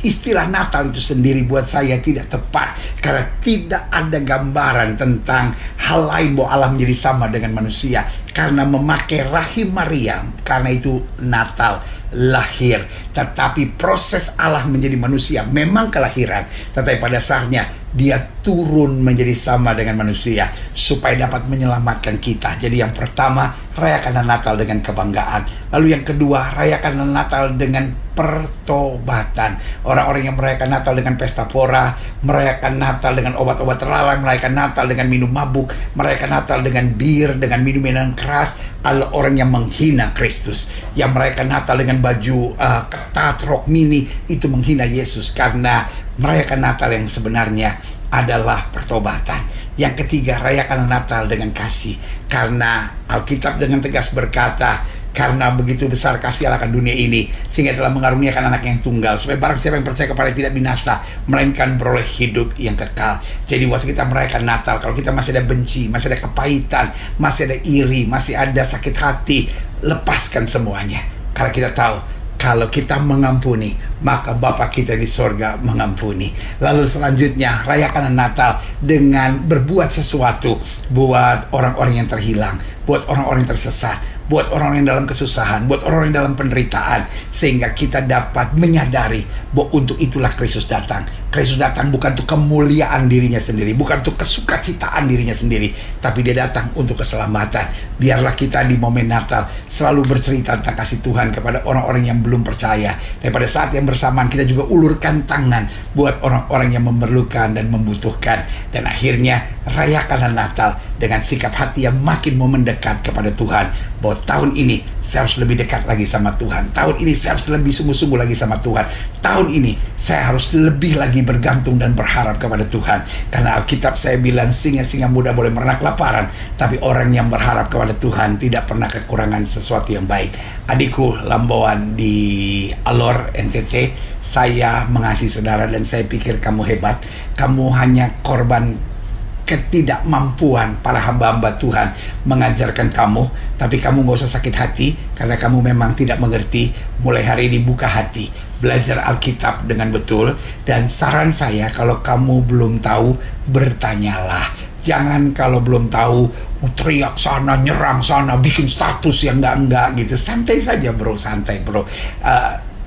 istilah Natal itu sendiri buat saya tidak tepat, karena tidak ada gambaran gambaran tentang hal lain bahwa Allah menjadi sama dengan manusia karena memakai rahim Maria. Karena itu Natal lahir, tetapi proses Allah menjadi manusia memang kelahiran, tetapi pada saatnya dia turun menjadi sama dengan manusia supaya dapat menyelamatkan kita. Jadi yang pertama, rayakan Natal dengan kebanggaan. Lalu yang kedua, rayakan Natal dengan pertobatan. Orang-orang yang merayakan Natal dengan pesta pora, merayakan Natal dengan obat-obat terlarang, merayakan Natal dengan minum mabuk, merayakan Natal dengan bir, dengan minum-minuman keras, adalah orang yang menghina Kristus. Yang merayakan Natal dengan baju ketat, rok mini, itu menghina Yesus, karena merayakan Natal yang sebenarnya adalah pertobatan. Yang ketiga, rayakan Natal dengan kasih, karena Alkitab dengan tegas berkata, karena begitu besar kasih Allah akan dunia ini, sehingga telah mengaruniakan anak yang tunggal, supaya barang siapa yang percaya kepada tidak binasa, melainkan beroleh hidup yang kekal. Jadi waktu kita merayakan Natal, kalau kita masih ada benci, masih ada kepahitan, masih ada iri, masih ada sakit hati, lepaskan semuanya. Karena kita tahu, kalau kita mengampuni, maka Bapa kita di sorga mengampuni. Lalu selanjutnya, rayakan Natal dengan berbuat sesuatu buat orang-orang yang terhilang, buat orang-orang yang tersesat, buat orang-orang yang dalam kesusahan, buat orang-orang yang dalam penderitaan, sehingga kita dapat menyadari bahwa untuk itulah Kristus datang. Kristus datang bukan untuk kemuliaan dirinya sendiri, bukan untuk kesukacitaan dirinya sendiri, tapi dia datang untuk keselamatan. Biarlah kita di momen Natal selalu bercerita tentang kasih Tuhan kepada orang-orang yang belum percaya. Dan pada saat yang bersamaan kita juga ulurkan tangan buat orang-orang yang memerlukan dan membutuhkan. Dan akhirnya rayakanlah Natal dengan sikap hati yang makin mau mendekat kepada Tuhan, bahwa tahun ini saya harus lebih dekat lagi sama Tuhan, tahun ini saya harus lebih sungguh-sungguh lagi sama Tuhan, tahun ini saya harus lebih lagi bergantung dan berharap kepada Tuhan. Karena Alkitab saya bilang, singa-singa muda boleh merenak laparan, tapi orang yang berharap kepada Tuhan tidak pernah kekurangan sesuatu yang baik. Adikku Lambauan di Alor NTT, saya mengasihi saudara dan saya pikir kamu hebat. Kamu hanya korban ketidakmampuan para hamba-hamba Tuhan mengajarkan kamu, tapi kamu gak usah sakit hati karena kamu memang tidak mengerti. Mulai hari ini buka hati, belajar Alkitab dengan betul, dan saran saya, kalau kamu belum tahu, bertanyalah. Jangan kalau belum tahu teriak sana, nyerang sana, bikin status yang enggak gitu. Santai saja bro, santai bro.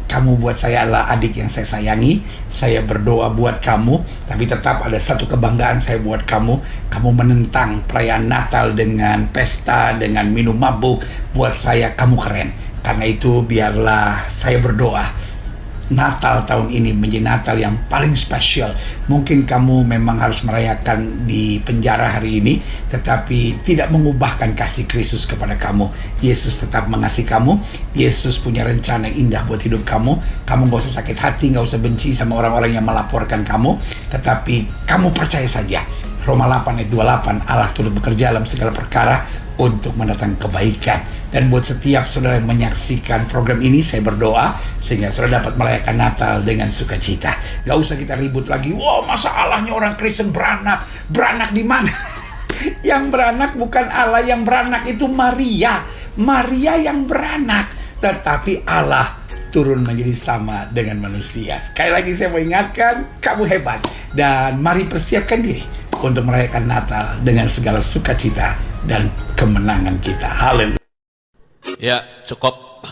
Kamu buat saya adalah adik yang saya sayangi. Saya berdoa buat kamu, tapi tetap ada satu kebanggaan saya buat kamu. Kamu menentang perayaan Natal dengan pesta, dengan minum mabuk. Buat saya kamu keren. Karena itu biarlah saya berdoa Natal tahun ini menjadi Natal yang paling spesial. Mungkin kamu memang harus merayakan di penjara hari ini, tetapi tidak mengubahkan kasih Kristus kepada kamu. Yesus tetap mengasihi kamu. Yesus punya rencana yang indah buat hidup kamu. Kamu gak usah sakit hati, gak usah benci sama orang-orang yang melaporkan kamu, tetapi kamu percaya saja. Roma 8 ayat 28, Allah turut bekerja dalam segala perkara untuk mendatangkan kebaikan. Dan buat setiap saudara yang menyaksikan program ini, saya berdoa sehingga saudara dapat merayakan Natal dengan sukacita. Gak usah kita ribut lagi. Wow, masalahnya orang Kristen beranak. Beranak di mana? Yang beranak bukan Allah, yang beranak itu Maria. Maria yang beranak. Tetapi Allah turun menjadi sama dengan manusia. Sekali lagi saya mau ingatkan, kamu hebat. Dan mari persiapkan diri untuk merayakan Natal dengan segala sukacita dan kemenangan kita. Haleluya. Ya, cukup.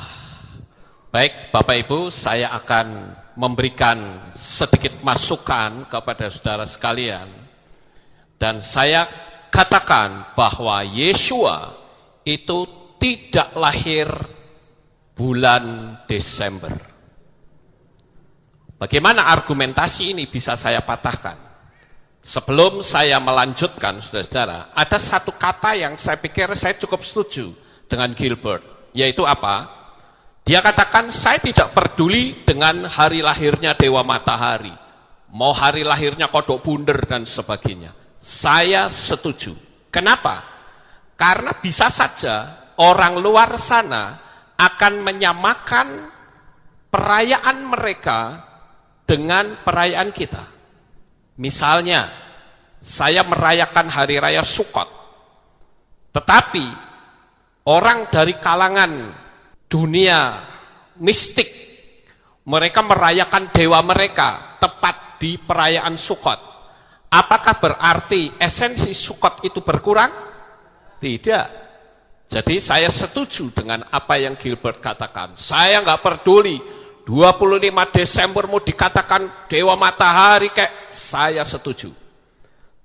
Baik, Bapak Ibu, saya akan memberikan sedikit masukan kepada saudara sekalian. Dan saya katakan bahwa Yeshua itu tidak lahir bulan Desember. Bagaimana argumentasi ini bisa saya patahkan? Sebelum saya melanjutkan, saudara-saudara, ada satu kata yang saya pikir saya cukup setuju dengan Gilbert, yaitu apa? Dia katakan, saya tidak peduli dengan hari lahirnya Dewa Matahari, mau hari lahirnya Kodok Bunder dan sebagainya. Saya setuju. Kenapa? Karena bisa saja orang luar sana akan menyamakan perayaan mereka dengan perayaan kita. Misalnya, saya merayakan Hari Raya Sukkot, tetapi orang dari kalangan dunia mistik, mereka merayakan dewa mereka tepat di perayaan Sukkot. Apakah berarti esensi Sukot itu berkurang? Tidak. Jadi saya setuju dengan apa yang Gilbert katakan. Saya nggak peduli 25 Desember mau dikatakan Dewa Matahari kayak, saya setuju.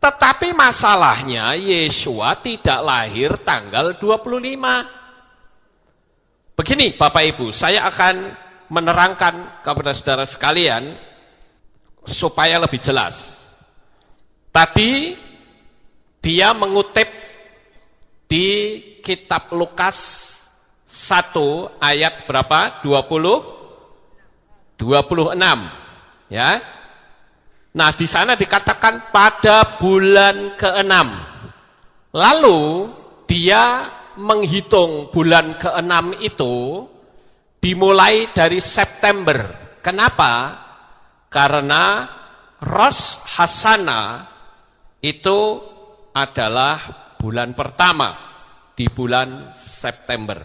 Tetapi masalahnya Yeshua tidak lahir tanggal 25. Begini Bapak Ibu, saya akan menerangkan kepada saudara sekalian supaya lebih jelas. Tadi dia mengutip di kitab Lukas 1 ayat berapa? 26 ya. Nah, di sana dikatakan pada bulan ke-6. Lalu dia menghitung bulan ke-6 itu dimulai dari September. Kenapa? Karena Rosh Hashanah itu adalah bulan pertama di bulan September.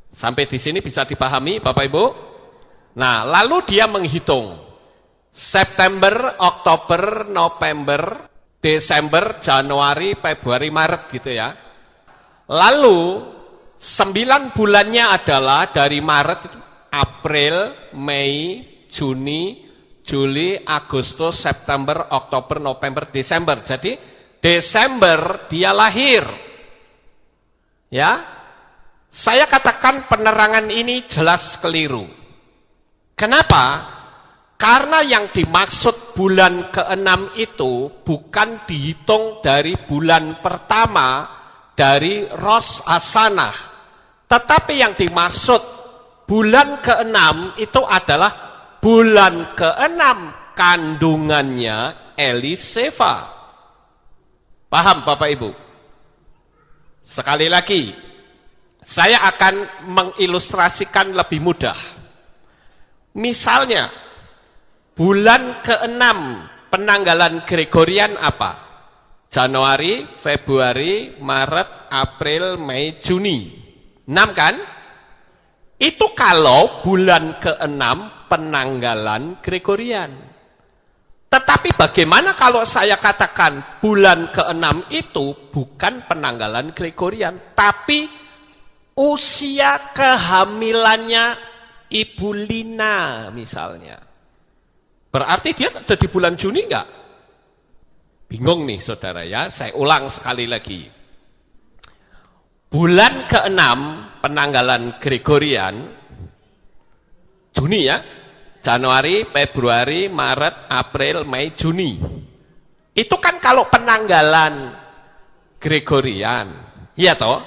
Sampai di sini bisa dipahami Bapak Ibu? Nah, lalu dia menghitung September, Oktober, November, Desember, Januari, Februari, Maret gitu ya. Lalu 9 bulannya adalah dari Maret itu April, Mei, Juni, Juli, Agustus, September, Oktober, November, Desember. Jadi Desember dia lahir. Ya. Saya katakan penerangan ini jelas keliru. Kenapa? Karena yang dimaksud bulan ke-6 itu bukan dihitung dari bulan pertama dari Rosh Hashanah. Tetapi yang dimaksud bulan ke-6 itu adalah bulan ke-6 kandungannya Eliseva. Paham Bapak Ibu? Sekali lagi, saya akan mengilustrasikan lebih mudah. Misalnya, bulan ke-6 penanggalan Gregorian apa? Januari, Februari, Maret, April, Mei, Juni. 6 kan? Itu kalau bulan ke-6 penanggalan Gregorian. Tetapi bagaimana kalau saya katakan bulan ke-6 itu bukan penanggalan Gregorian, tapi usia kehamilannya Ibu Lina misalnya. Berarti dia ada di bulan Juni enggak? Bingung nih saudara ya, saya ulang sekali lagi. Bulan ke-6 penanggalan Gregorian, Juni ya, Januari, Februari, Maret, April, Mei, Juni. Itu kan kalau penanggalan Gregorian, ya toh?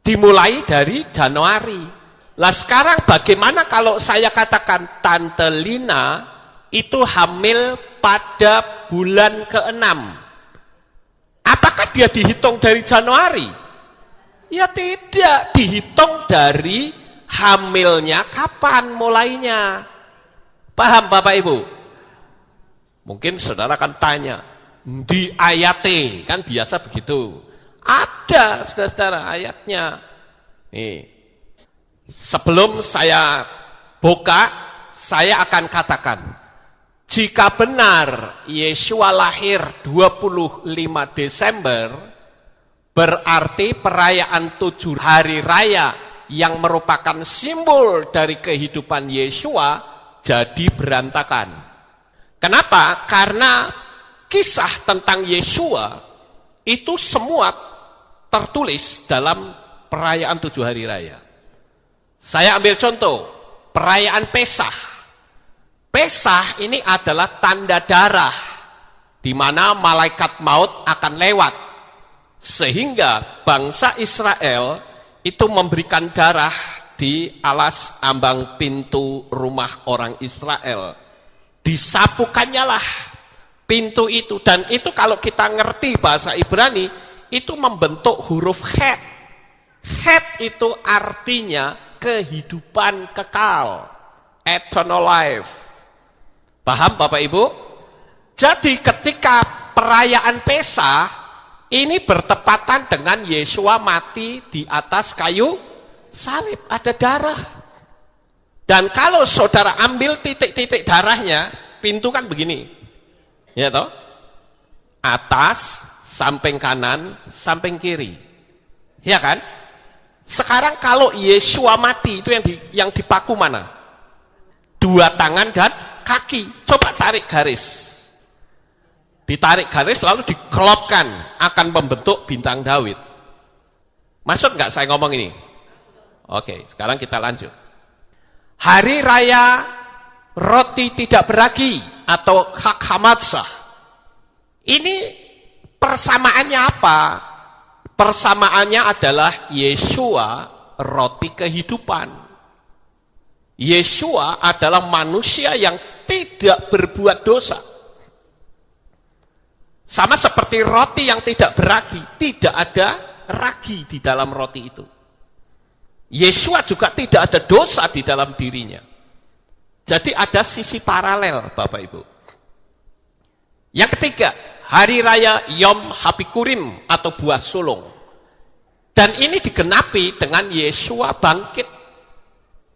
Dimulai dari Januari. Lah sekarang bagaimana kalau saya katakan Tante Lina itu hamil pada bulan ke-6? Apakah dia dihitung dari Januari? Ya tidak, dihitung dari hamilnya kapan mulainya. Paham Bapak Ibu? Mungkin saudara akan tanya, di ayate, kan biasa begitu. Ada saudara-saudara ayatnya. Nih, sebelum saya buka, saya akan katakan, jika benar Yeshua lahir 25 Desember, berarti perayaan 7 hari raya yang merupakan simbol dari kehidupan Yeshua jadi berantakan. Kenapa? Karena kisah tentang Yeshua itu semua tertulis dalam perayaan 7 hari raya. Saya ambil contoh, perayaan Pesah. Pesah ini adalah tanda darah, di mana malaikat maut akan lewat. Sehingga bangsa Israel itu memberikan darah di alas ambang pintu rumah orang Israel. Disapukannya lah pintu itu. Dan itu kalau kita ngerti bahasa Ibrani, itu membentuk huruf het. Het itu artinya kehidupan kekal, eternal life. Paham Bapak Ibu? Jadi ketika perayaan Pesah ini bertepatan dengan Yeshua mati di atas kayu salib, ada darah. Dan kalau saudara ambil titik-titik darahnya, pintu kan begini. Ya toh? Atas, samping kanan, samping kiri. Ya kan? Sekarang kalau Yesua mati, itu yang dipaku mana? Dua tangan dan kaki. Coba tarik garis. Ditarik garis lalu dikelopkan, akan membentuk bintang Daud. Maksud nggak saya ngomong ini? Oke, sekarang kita lanjut. Hari raya roti tidak beragi atau Chag Hamatzah. Ini persamaannya apa? Persamaannya adalah Yesua roti kehidupan. Yesua adalah manusia yang tidak berbuat dosa. Sama seperti roti yang tidak beragi, tidak ada ragi di dalam roti itu. Yesua juga tidak ada dosa di dalam dirinya. Jadi ada sisi paralel, Bapak Ibu. Yang ketiga, hari raya Yom Hapikurim atau buah sulung. Dan ini digenapi dengan Yesua bangkit.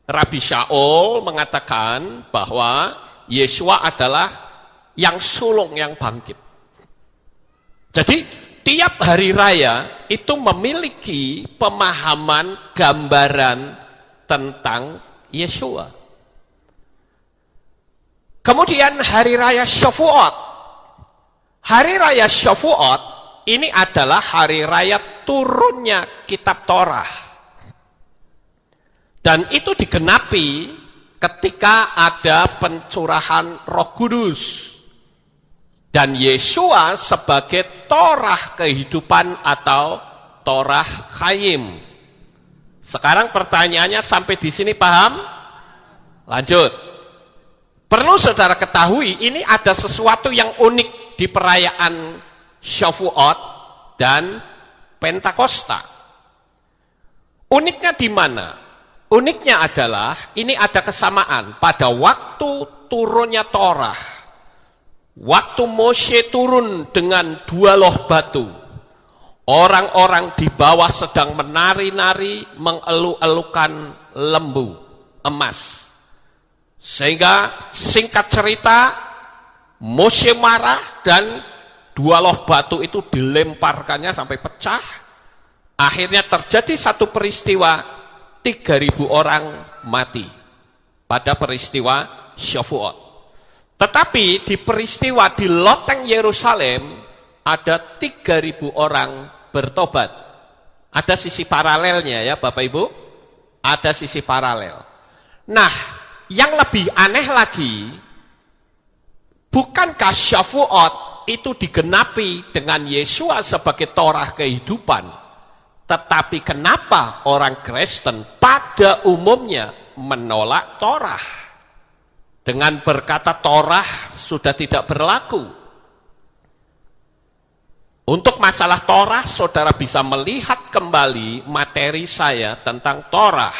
Rabi Shaul mengatakan bahwa Yesua adalah yang sulung yang bangkit. Jadi tiap hari raya itu memiliki pemahaman gambaran tentang Yesua. Kemudian hari raya Shavuot. Hari raya Shavuot ini adalah hari raya turunnya kitab Torah. Dan itu digenapi ketika ada pencurahan Roh Kudus. Dan Yesua sebagai Torah kehidupan atau Torah Chaim. Sekarang pertanyaannya sampai di sini paham? Lanjut. Perlu saudara ketahui, ini ada sesuatu yang unik di perayaan Shavuot dan Pentakosta. Uniknya di mana? Uniknya adalah ini ada kesamaan pada waktu turunnya Torah. Waktu Moshe turun dengan 2 loh batu. Orang-orang di bawah sedang menari-nari mengeluh-elukan lembu emas. Sehingga singkat cerita Moshe marah dan 2 loh batu itu dilemparkannya sampai pecah. Akhirnya terjadi satu peristiwa, 3.000 orang mati pada peristiwa Shavuot. Tetapi di peristiwa di loteng Yerusalem ada 3.000 orang bertobat. Ada sisi paralelnya ya Bapak Ibu. Ada sisi paralel. Nah, yang lebih aneh lagi, bukankah Shavuot itu digenapi dengan Yesua sebagai Torah kehidupan? Tetapi kenapa orang Kristen pada umumnya menolak Torah? Dengan berkata Torah sudah tidak berlaku. Untuk masalah Torah, saudara bisa melihat kembali materi saya tentang Torah.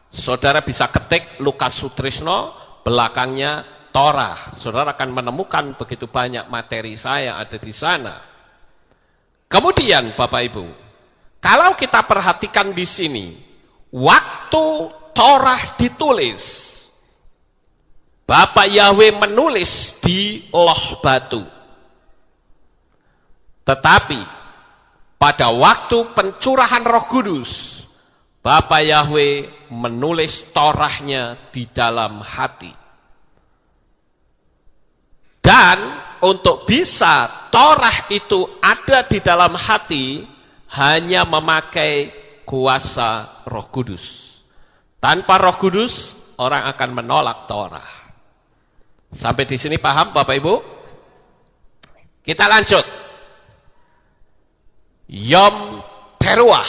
Saudara bisa ketik Lukas Sutrisno, belakangnya Torah. Saudara akan menemukan begitu banyak materi saya ada di sana. Kemudian Bapak Ibu, kalau kita perhatikan di sini, waktu Torah ditulis, Bapak Yahweh menulis di loh batu. Tetapi pada waktu pencurahan Roh Kudus, Bapak Yahweh menulis Torahnya di dalam hati. Dan untuk bisa Torah itu ada di dalam hati, hanya memakai kuasa Roh Kudus. Tanpa Roh Kudus, orang akan menolak Torah. Sampai di sini paham Bapak Ibu? Kita lanjut. Yom Teruah.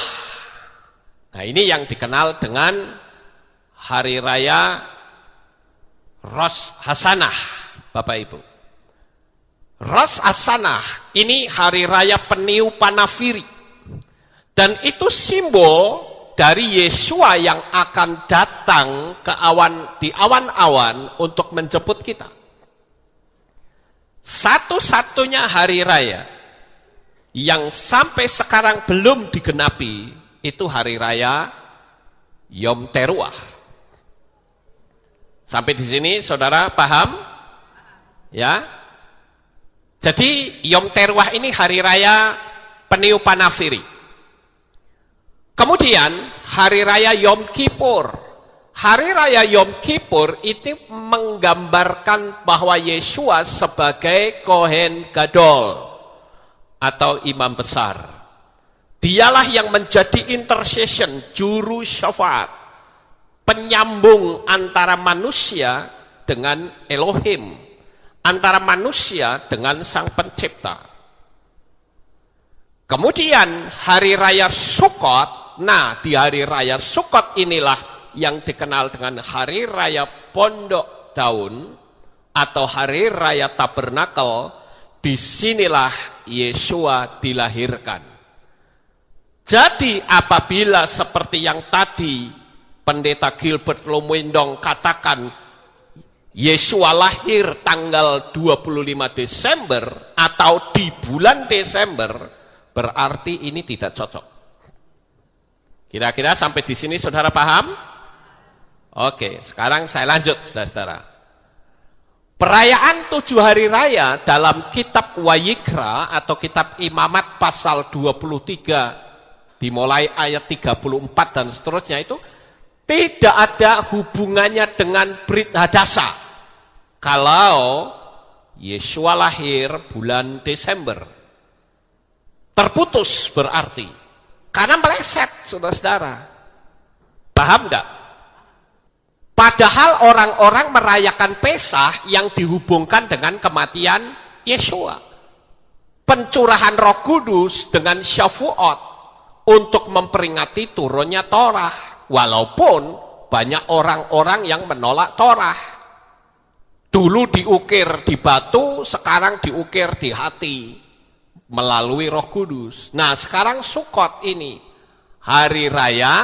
Nah, ini yang dikenal dengan hari raya Rosh Hashanah, Bapak Ibu. Rosh Hashanah ini hari raya peniupan nafiri. Dan itu simbol dari Yesua yang akan datang ke di awan-awan untuk menjemput kita. Satu-satunya hari raya yang sampai sekarang belum digenapi itu hari raya Yom Teruah. Sampai di sini saudara paham? Ya. Jadi Yom Teruah ini hari raya peniupan nafiri. Kemudian hari raya Yom Kippur. Hari raya Yom Kippur itu menggambarkan bahwa Yeshua sebagai Kohen Gadol atau imam besar. Dialah yang menjadi intercession, juru syafaat, penyambung antara manusia dengan Elohim, antara manusia dengan Sang Pencipta. Kemudian hari raya Sukkot, nah di hari raya Sukkot inilah yang dikenal dengan hari raya Pondok Daun atau hari raya Tabernakel. Disinilah Yeshua dilahirkan. Jadi apabila seperti yang tadi Pendeta Gilbert Lomwendong katakan Yeshua lahir tanggal 25 Desember atau di bulan Desember, berarti ini tidak cocok. Kira-kira sampai di sini saudara paham? Oke, sekarang saya lanjut saudara-saudara. Perayaan 7 hari raya dalam kitab Wayikra atau kitab Imamat pasal 23 dimulai ayat 34 dan seterusnya itu tidak ada hubungannya dengan Brit Hadasa. Kalau Yeshua lahir bulan Desember, terputus berarti karena meleset saudara-saudara. Paham enggak? Padahal orang-orang merayakan Pesah yang dihubungkan dengan kematian Yeshua. Pencurahan Roh Kudus dengan Syafuot untuk memperingati turunnya Torah. Walaupun banyak orang-orang yang menolak Torah. Dulu diukir di batu, sekarang diukir di hati melalui Roh Kudus. Nah, sekarang Sukkot ini hari raya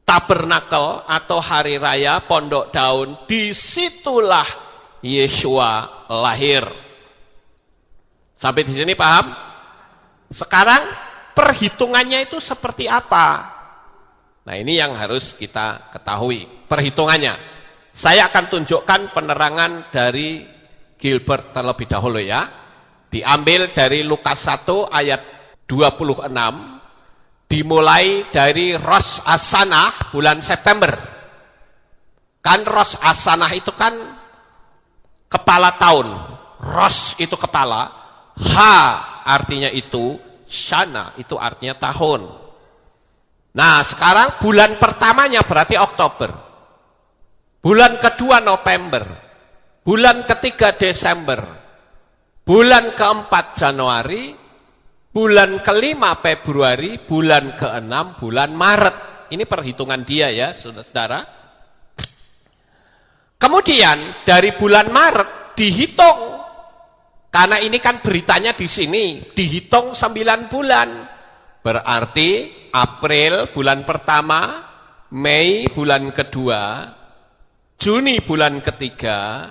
Tabernakel atau hari raya Pondok Daun, disitulah Yeshua lahir. Sampai di sini paham? Sekarang perhitungannya itu seperti apa? Nah, ini yang harus kita ketahui perhitungannya. Saya akan tunjukkan penerangan dari Gilbert terlebih dahulu ya. Diambil dari Lukas 1 ayat 26. Dimulai dari Rosh Hashanah bulan September. Kan Rosh Hashanah itu kan kepala tahun. Rosh itu kepala, H artinya itu, Shana itu artinya tahun. Nah sekarang bulan pertamanya berarti Oktober. Bulan kedua November. Bulan ketiga Desember. Bulan keempat Januari. Bulan kelima Februari, bulan keenam bulan Maret. Ini perhitungan dia ya, saudara-saudara. Kemudian dari bulan Maret dihitung, karena ini kan beritanya di sini, dihitung 9 bulan. Berarti April bulan pertama, Mei bulan kedua, Juni bulan ketiga,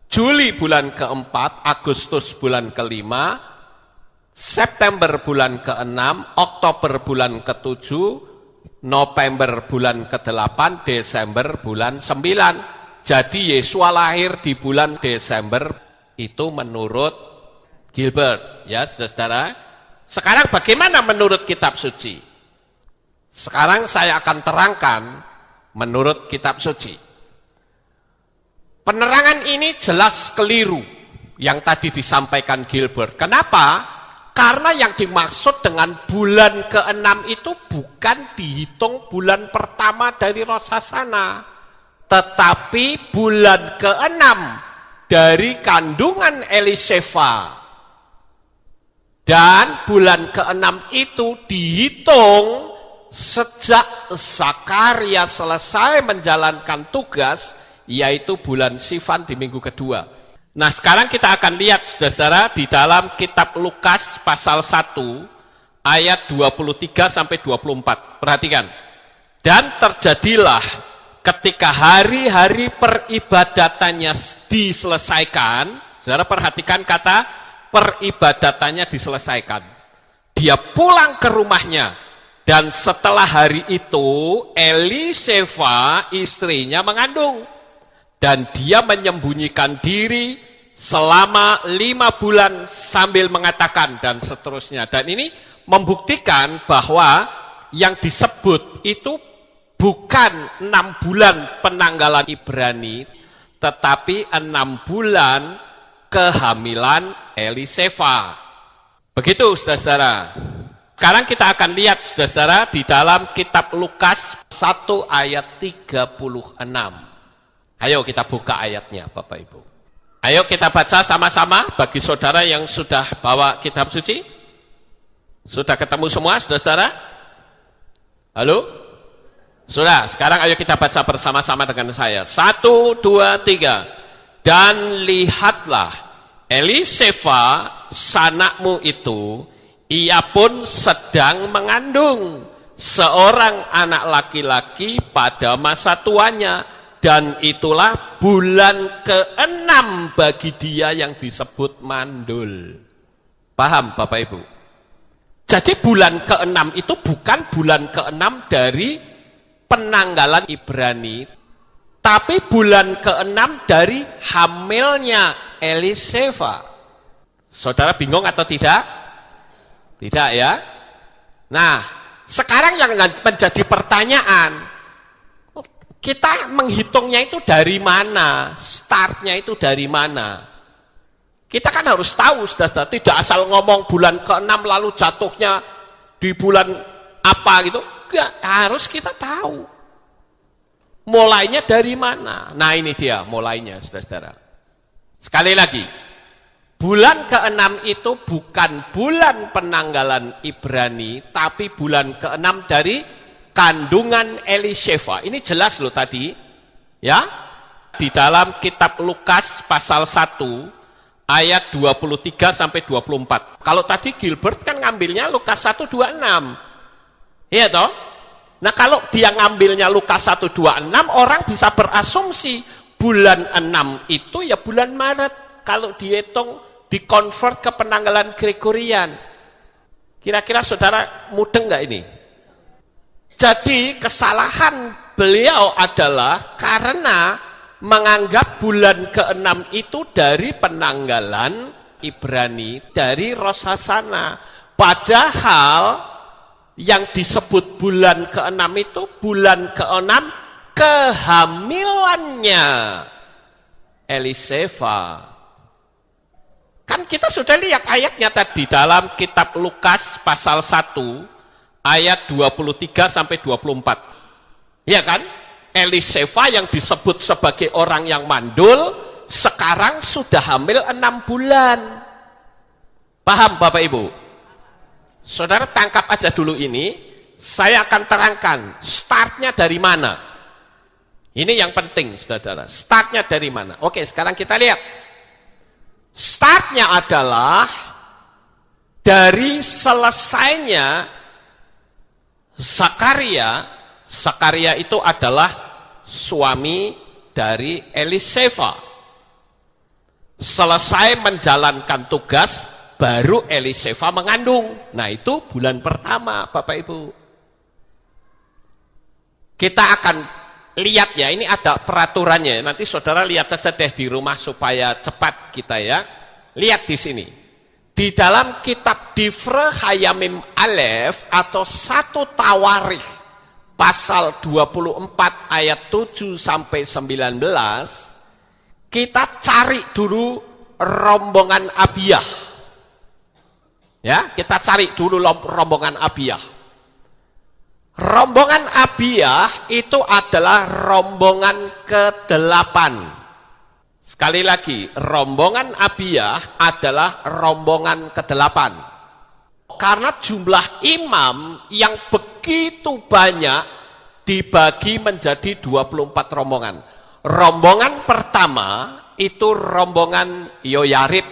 Juli bulan keempat, Agustus bulan kelima, September bulan ke-6, Oktober bulan ke-7, November bulan ke-8, Desember bulan 9. Jadi Yeshua lahir di bulan Desember itu menurut Gilbert. Ya, saudara-saudara. Sekarang bagaimana menurut kitab suci? Sekarang saya akan terangkan menurut kitab suci. Penerangan ini jelas keliru yang tadi disampaikan Gilbert. Kenapa? Karena yang dimaksud dengan bulan ke-6 itu bukan dihitung bulan pertama dari Rosh Hashanah, tetapi bulan ke-6 dari kandungan Eliseva. Dan bulan ke-6 itu dihitung sejak Zakaria selesai menjalankan tugas, yaitu bulan Sivan di minggu kedua. Nah sekarang kita akan lihat saudara-saudara di dalam kitab Lukas pasal 1 ayat 23 sampai 24. Perhatikan. Dan terjadilah ketika hari-hari peribadatannya diselesaikan, saudara perhatikan kata peribadatannya diselesaikan. Dia pulang ke rumahnya dan setelah hari itu Eliseva istrinya mengandung. Dan dia menyembunyikan diri selama 5 bulan sambil mengatakan dan seterusnya. Dan ini membuktikan bahwa yang disebut itu bukan 6 bulan penanggalan Ibrani, tetapi 6 bulan kehamilan Eliseva. Begitu, saudara-saudara. Sekarang kita akan lihat, saudara-saudara, di dalam kitab Lukas 1 ayat 36. Ayo kita buka ayatnya, Bapak Ibu. Ayo kita baca sama-sama bagi saudara yang sudah bawa kitab suci. Sudah ketemu semua, saudara-saudara? Halo? Sudah, sekarang ayo kita baca bersama-sama dengan saya. 1, 2, 3. Dan lihatlah, Eliseva, sanakmu itu, ia pun sedang mengandung seorang anak laki-laki pada masa tuanya. Dan itulah bulan ke-6 bagi dia yang disebut mandul. Paham Bapak Ibu? Jadi bulan ke-6 itu bukan bulan ke-6 dari penanggalan Ibrani, tapi bulan ke-6 dari hamilnya Eliseva. Saudara bingung atau tidak? Tidak ya? Nah, sekarang yang menjadi pertanyaan, kita menghitungnya itu dari mana? Startnya itu dari mana? Kita kan harus tahu, saudara, tidak asal ngomong bulan ke-6 lalu jatuhnya di bulan apa gitu. Enggak, harus kita tahu. Mulainya dari mana? Nah ini dia mulainya, saudara. Sekali lagi, bulan ke-6 itu bukan bulan penanggalan Ibrani, tapi bulan ke-6 dari kandungan Eliseva. Ini jelas loh tadi, ya. Di dalam kitab Lukas pasal 1 ayat 23 sampai 24. Kalau tadi Gilbert kan ngambilnya Lukas 1:26. Iya toh? Nah, kalau dia ngambilnya Lukas 1:26, orang bisa berasumsi bulan 6 itu ya bulan Maret kalau dihitung dikonvert ke penanggalan Gregorian. Kira-kira saudara mudeng nggak ini? Jadi kesalahan beliau adalah karena menganggap bulan ke-6 itu dari penanggalan Ibrani, dari Rosh Hashanah. Padahal yang disebut bulan ke-6 itu bulan ke-6 kehamilannya Eliseva. Kan kita sudah lihat ayatnya tadi dalam kitab Lukas pasal 1 ayat 23 sampai 24. Ya kan? Eliseva yang disebut sebagai orang yang mandul sekarang sudah hamil 6 bulan. Paham Bapak Ibu? Saudara tangkap aja dulu ini, saya akan terangkan startnya dari mana. Ini yang penting, saudara. Startnya dari mana? Oke, sekarang kita lihat. Startnya adalah dari selesainya Zakaria itu adalah suami dari Eliseva. Selesai menjalankan tugas, baru Eliseva mengandung. Nah itu bulan pertama, Bapak Ibu. Kita akan lihat ya, ini ada peraturannya. Nanti saudara lihat saja deh di rumah supaya cepat kita ya. Lihat di sini. Di dalam kitab Difre Hayamim Alef atau 1 Tawarikh pasal 24 ayat 7 sampai 19, kita cari dulu rombongan Abiyah. Ya, kita cari dulu rombongan Abiyah. Rombongan Abiyah itu adalah rombongan ke-8. Sekali lagi, rombongan Abiyah adalah rombongan ke-8. Karena jumlah imam yang begitu banyak dibagi menjadi 24 rombongan. Rombongan pertama itu rombongan Yoyarib.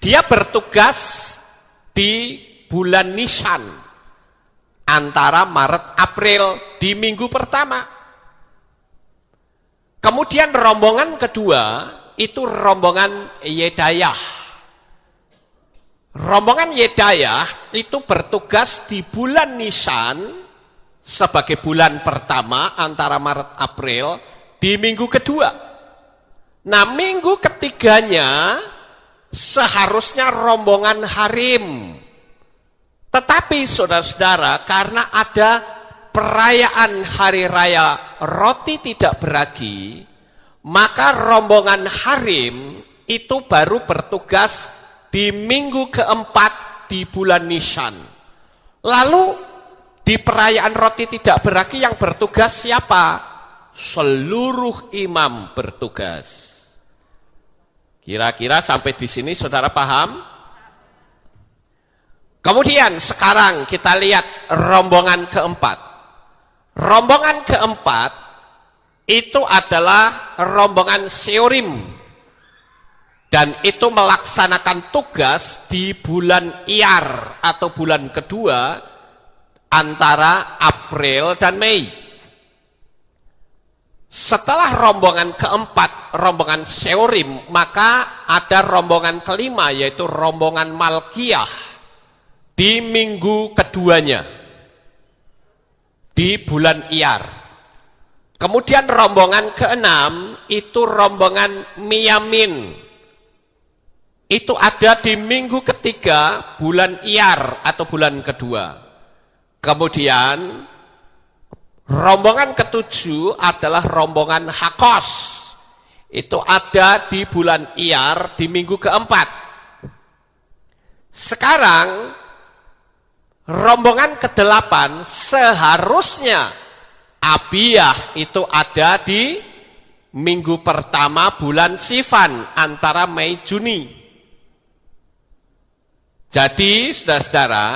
Dia bertugas di bulan Nisan antara Maret April di minggu pertama. Kemudian rombongan kedua itu rombongan Yedayah. Rombongan Yedayah itu bertugas di bulan Nisan sebagai bulan pertama antara Maret April di minggu kedua. Nah, minggu ketiganya seharusnya rombongan harim. Tetapi saudara-saudara, karena ada perayaan hari raya roti tidak beragi, maka rombongan harim itu baru bertugas di minggu keempat di bulan Nisan. Lalu di perayaan roti tidak beragi yang bertugas siapa? Seluruh imam bertugas. Kira-kira sampai di sini saudara paham? Kemudian sekarang kita lihat rombongan keempat. Rombongan keempat itu adalah rombongan Seorim. Dan itu melaksanakan tugas di bulan Iyar atau bulan kedua antara April dan Mei. Setelah rombongan keempat, rombongan Seorim, maka ada rombongan kelima yaitu rombongan Malkiyah di minggu keduanya di bulan Iyar. Kemudian rombongan keenam itu rombongan Miyamin. Itu ada di minggu ketiga bulan Iyar atau bulan kedua. Kemudian rombongan ketujuh adalah rombongan Hakos. Itu ada di bulan Iyar di minggu keempat. Sekarang rombongan kedelapan seharusnya Abiyah itu ada di minggu pertama bulan Sivan antara Mei Juni. Jadi saudara-saudara,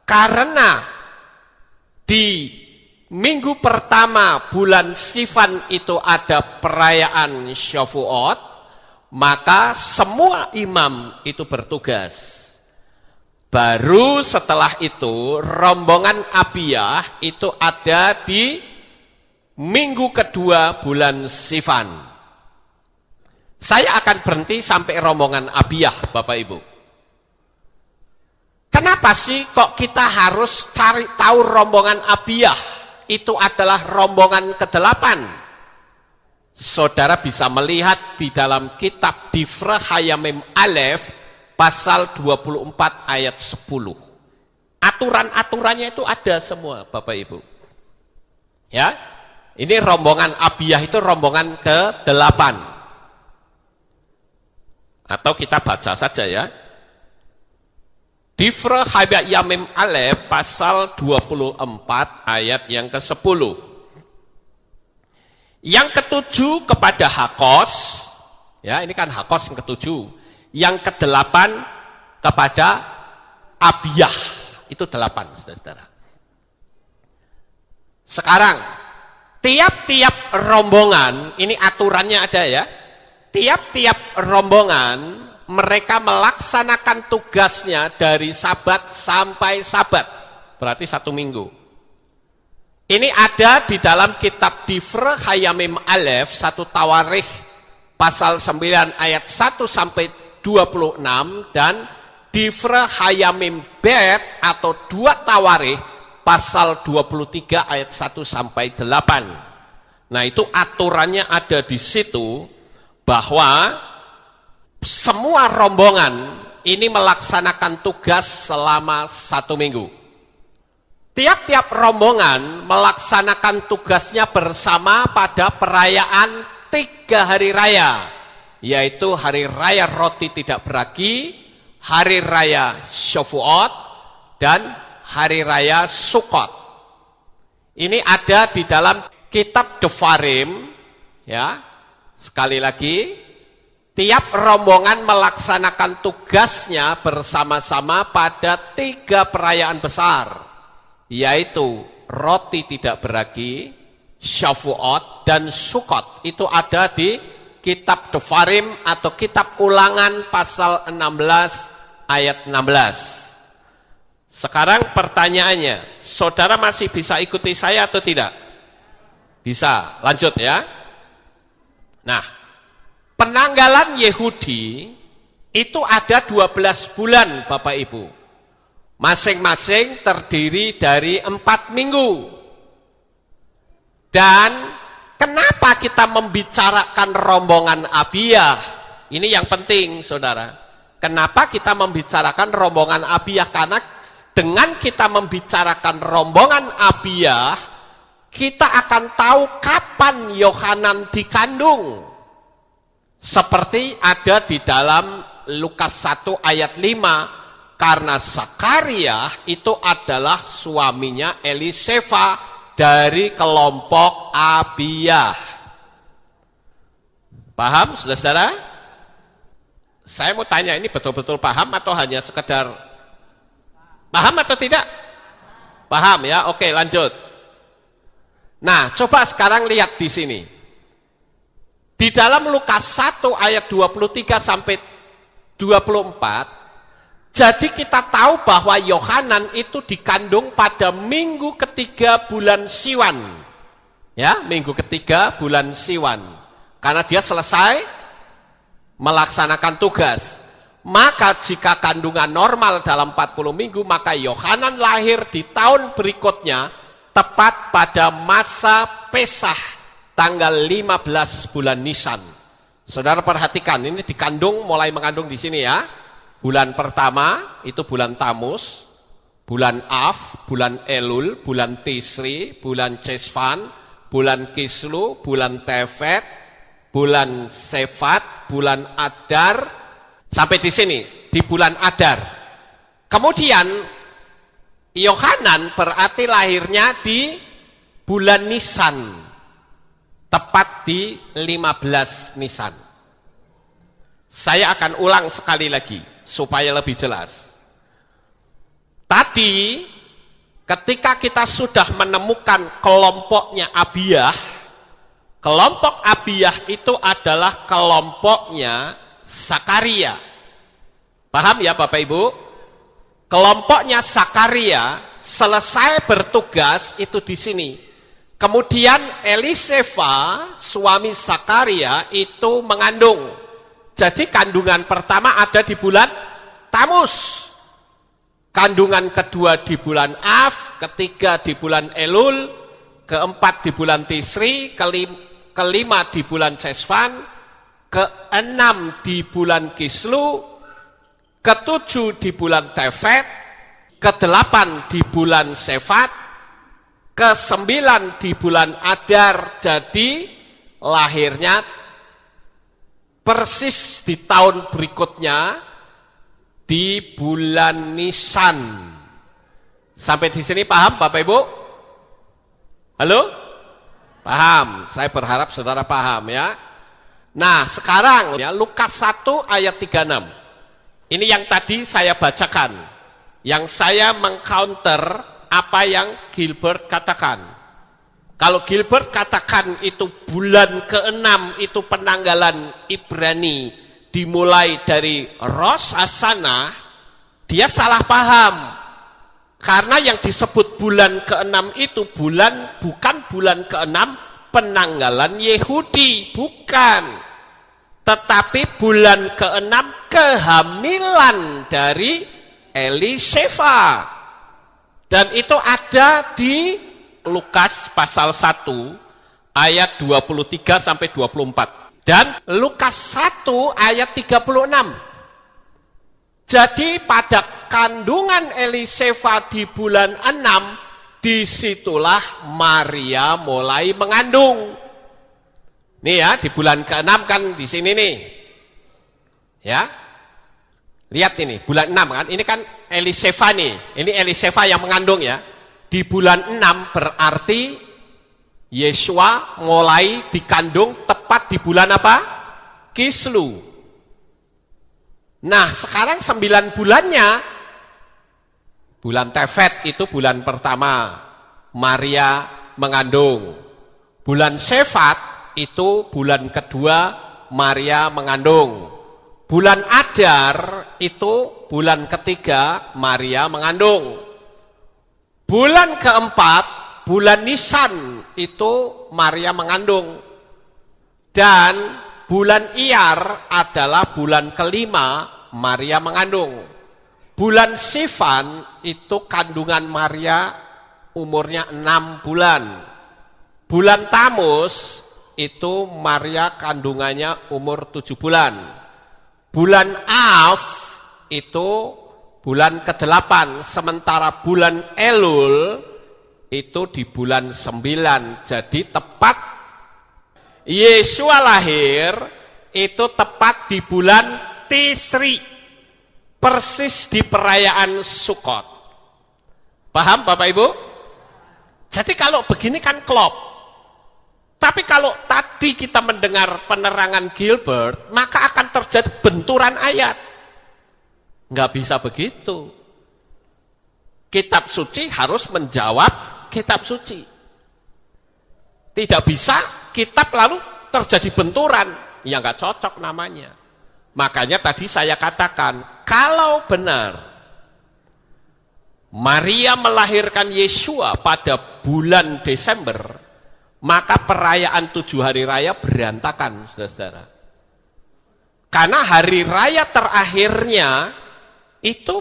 karena di minggu pertama bulan Sivan itu ada perayaan Shavuot, maka semua imam itu bertugas. Baru setelah itu rombongan Abiyah itu ada di minggu kedua bulan Sivan. Saya akan berhenti sampai rombongan Abiyah, Bapak Ibu. Kenapa sih kok kita harus cari tahu rombongan Abiyah? Itu adalah rombongan ke-8. Saudara bisa melihat di dalam kitab Difra Hayamim Aleph pasal 24 ayat 10. Aturan-aturannya itu ada semua, Bapak Ibu. Ya, ini rombongan Abiyah itu rombongan ke-8. Atau kita baca saja ya. Difra Hayamim Aleph pasal 24 ayat yang ke-10. Yang ketujuh kepada Hakos, ya ini kan Hakos yang ketujuh. Yang ke-8 kepada Abiyah, itu 8 saudara-saudara. Sekarang, tiap-tiap rombongan, ini aturannya ada ya, tiap-tiap rombongan mereka melaksanakan tugasnya dari Sabat sampai Sabat, berarti 1 minggu. Ini ada di dalam kitab Difra Hayamim Aleph 1 Tawarikh pasal 9 ayat 1 sampai 26 dan Difra Hayamim Bet atau 2 Tawarikh pasal 23 ayat 1 sampai 8. Nah, itu aturannya ada di situ bahwa semua rombongan ini melaksanakan tugas selama 1 minggu. Tiap-tiap rombongan melaksanakan tugasnya bersama pada perayaan 3 hari raya, yaitu hari raya roti tidak beragi, hari raya Shavuot, dan hari raya Sukkot. Ini ada di dalam kitab Devarim, ya. Sekali lagi, tiap rombongan melaksanakan tugasnya bersama-sama pada 3 perayaan besar, yaitu roti tidak beragi, Shavuot, dan Sukkot. Itu ada di kitab Devarim atau kitab Ulangan pasal 16 ayat 16. Sekarang pertanyaannya, saudara masih bisa ikuti saya atau tidak? Bisa, lanjut ya. Nah, penanggalan Yehudi itu ada 12 bulan Bapak Ibu. Masing-masing terdiri dari 4 minggu. Dan Kenapa kita membicarakan rombongan Abiyah? Ini yang penting, saudara. Kenapa kita membicarakan rombongan Abiyah? Karena dengan kita membicarakan rombongan Abiyah, kita akan tahu kapan Yohanan dikandung. Seperti ada di dalam Lukas 1 ayat 5, karena Zakaria itu adalah suaminya Eliseva dari kelompok Abiyah. Paham, saudara? Saya mau tanya, ini betul-betul paham atau hanya sekedar paham atau tidak? Paham ya? Oke, lanjut. Nah, coba sekarang lihat di sini. Di dalam Lukas 1 ayat 23 sampai 24, jadi kita tahu bahwa Yohanan itu dikandung pada minggu ketiga bulan Siwan. Ya, minggu ketiga bulan Siwan. Karena dia selesai melaksanakan tugas. Maka jika kandungan normal dalam 40 minggu, maka Yohanan lahir di tahun berikutnya, tepat pada masa Pesah, tanggal 15 bulan Nisan. Saudara perhatikan, ini dikandung, mulai mengandung di sini ya. Bulan pertama itu bulan Tamus, bulan Av, bulan Elul, bulan Tisri, bulan Chesvan, bulan Kislu, bulan Tefet, bulan Sefat, bulan Adar, sampai di sini, di bulan Adar. Kemudian Yohanan berarti lahirnya di bulan Nisan, tepat di 15 Nisan. Saya akan ulang sekali lagi supaya lebih jelas. Tadi ketika kita sudah menemukan kelompoknya Abiyah, kelompok Abiyah itu adalah kelompoknya Zakaria. Paham ya Bapak Ibu? Kelompoknya Zakaria selesai bertugas itu di sini. Kemudian Eliseva, suami Zakaria itu mengandung. Jadi kandungan pertama ada di bulan Tamus, kandungan kedua di bulan Av, ketiga di bulan Elul, keempat di bulan Tisri, kelima di bulan Chesvan, keenam di bulan Kislu, ketujuh di bulan Tefet, kedelapan di bulan Sefat, kesembilan di bulan Adar. Jadi lahirnya persis di tahun berikutnya di bulan Nisan. Sampai di sini paham Bapak Ibu? Halo? Paham? Saya berharap saudara paham ya. Nah sekarang ya, Lukas 1 ayat 36. Ini yang tadi saya bacakan, yang saya mengcounter apa yang Gilbert katakan. Kalau Gilbert katakan itu bulan ke-6 itu penanggalan Ibrani dimulai dari Rosh Hashanah, dia salah paham. Karena yang disebut bulan ke-6 itu bukan bulan ke-6 penanggalan Yahudi, bukan. Tetapi bulan ke-6 kehamilan dari Eliseva. Dan itu ada di Lukas pasal 1 ayat 23 sampai 24 dan Lukas 1 ayat 36. Jadi pada kandungan Eliseva di bulan 6, disitulah Maria mulai mengandung. Nih ya, di bulan ke-6 kan di sini nih. Ya. Lihat ini, bulan 6 kan, ini kan Eliseva nih. Ini Eliseva yang mengandung ya. Di bulan 6 berarti Yesua mulai dikandung tepat di bulan apa? Kislu. Nah sekarang 9 bulannya, bulan Tefet itu bulan pertama, Maria mengandung. Bulan Sefat itu bulan kedua, Maria mengandung. Bulan Adar itu bulan ketiga, Maria mengandung. Bulan keempat, bulan Nisan itu Maria mengandung. Dan bulan Iyar adalah bulan kelima, Maria mengandung. Bulan Sivan itu kandungan Maria umurnya 6 bulan. Bulan Tamus itu Maria kandungannya umur 7 bulan. Bulan Av itu bulan ke-8, sementara bulan Elul itu di bulan 9. Jadi tepat Yesua lahir itu tepat di bulan Tisri, persis di perayaan Sukot. Paham Bapak Ibu? Jadi kalau begini kan klop. Tapi kalau tadi kita mendengar penerangan Gilbert, maka akan terjadi benturan ayat. Nggak bisa begitu. Kitab suci harus menjawab kitab suci. Tidak bisa kitab lalu terjadi benturan. Ya nggak cocok namanya. Makanya tadi saya katakan, kalau benar Maria melahirkan Yesua pada bulan Desember, maka perayaan 7 hari raya berantakan, saudara-saudara. Karena hari raya terakhirnya itu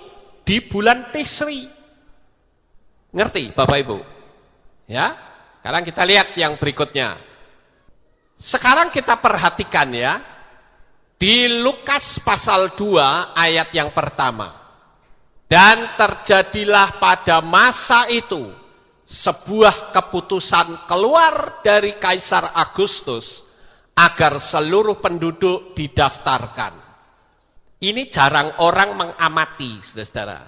di bulan Tisri. Ngerti Bapak Ibu? Ya. Sekarang kita lihat yang berikutnya. Sekarang kita perhatikan ya. Di Lukas pasal 2 ayat yang pertama. Dan terjadilah pada masa itu sebuah keputusan keluar dari Kaisar Agustus agar seluruh penduduk didaftarkan. Ini jarang orang mengamati, saudara-saudara.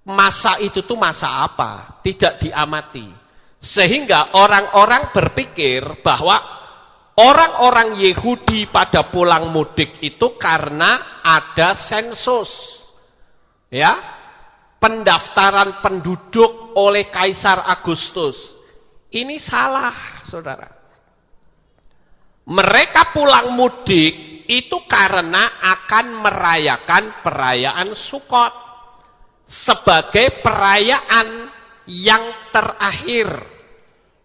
Masa itu tuh masa apa? Tidak diamati. Sehingga orang-orang berpikir bahwa orang-orang Yahudi pada pulang mudik itu karena ada sensus. Ya, pendaftaran penduduk oleh Kaisar Agustus. Ini salah, saudara. Mereka pulang mudik itu karena akan merayakan perayaan Sukot sebagai perayaan yang terakhir.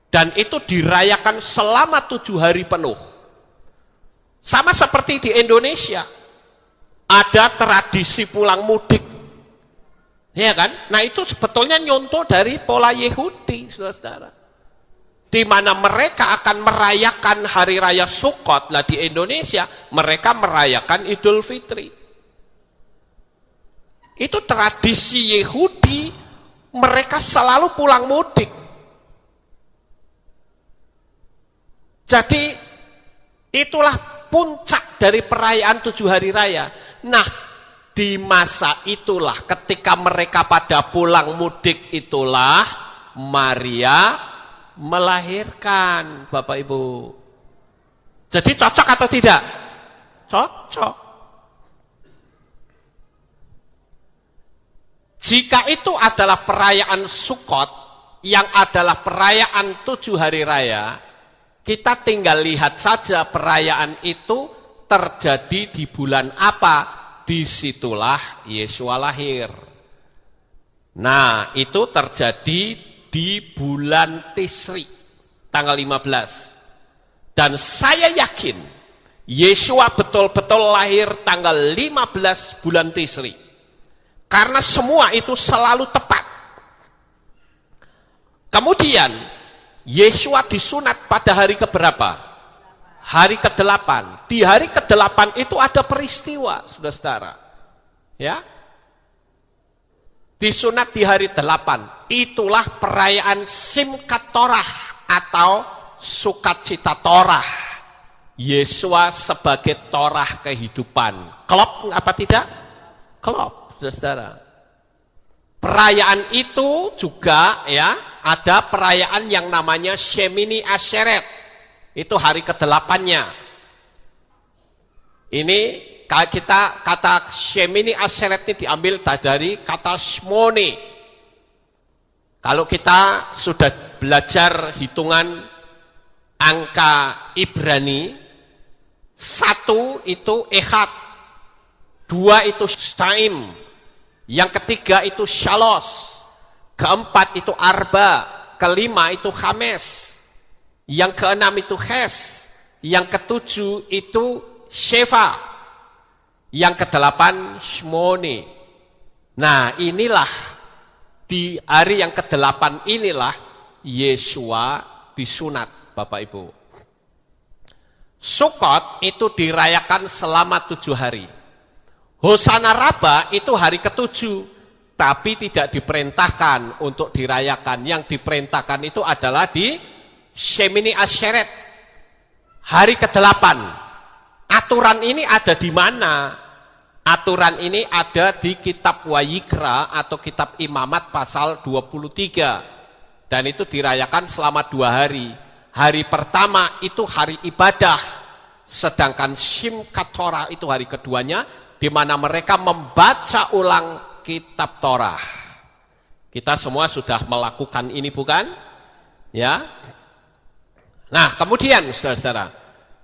Dan itu dirayakan selama 7 hari penuh. Sama seperti di Indonesia. Ada tradisi pulang mudik. Ya kan? Nah itu sebetulnya nyontoh dari pola Yahudi, saudara-saudara. Di mana mereka akan merayakan hari raya Sukot. Lah di Indonesia mereka merayakan Idul Fitri. Itu tradisi Yahudi, mereka selalu pulang mudik. Jadi itulah puncak dari perayaan 7 hari raya. Nah, di masa itulah ketika mereka pada pulang mudik itulah Maria melahirkan, Bapak Ibu. Jadi cocok atau tidak? Cocok. Jika itu adalah perayaan Sukot yang adalah perayaan 7 hari raya, kita tinggal lihat saja perayaan itu terjadi di bulan apa. Disitulah Yesua lahir. Nah, itu terjadi di bulan Tisri, tanggal 15. Dan saya yakin, Yesua betul-betul lahir tanggal 15 bulan Tisri. Karena semua itu selalu tepat. Kemudian, Yesua disunat pada hari keberapa? Hari ke-8. Di hari ke-8 itu ada peristiwa, saudara-saudara. Ya. Disunat di hari 8. Itulah perayaan Simchat Torah atau sukacita Torah. Yesua sebagai Torah kehidupan. Klop apa tidak? Klop, saudara-saudara. Perayaan itu juga ya, ada perayaan yang namanya Shemini Atseret. Itu hari ke-8-nya. Ini kita kata Shemini Atseret ini diambil dari kata Shmone. Kalau kita sudah belajar hitungan angka Ibrani, 1 itu Echad, 2 itu Shtaim, yang ketiga itu Shalos, keempat itu Arba, kelima itu Chames, yang keenam itu Ches, yang ketujuh itu Sheva, yang ke-8 Shmone. Nah inilah di hari yang ke-8 inilah Yesua disunat, Bapak Ibu. Sukot itu dirayakan selama 7 hari. Hosana Raba itu hari ke-7, tapi tidak diperintahkan untuk dirayakan. Yang diperintahkan itu adalah di Shemini Asyeret, hari ke-8. Aturan ini ada di mana? Aturan ini ada di kitab Wayikra atau kitab Imamat pasal 23. Dan itu dirayakan selama 2 hari. Hari pertama itu hari ibadah, sedangkan Simchat Torah itu hari keduanya, di mana mereka membaca ulang kitab Torah. Kita semua sudah melakukan ini, bukan? Ya. Nah, kemudian saudara-saudara,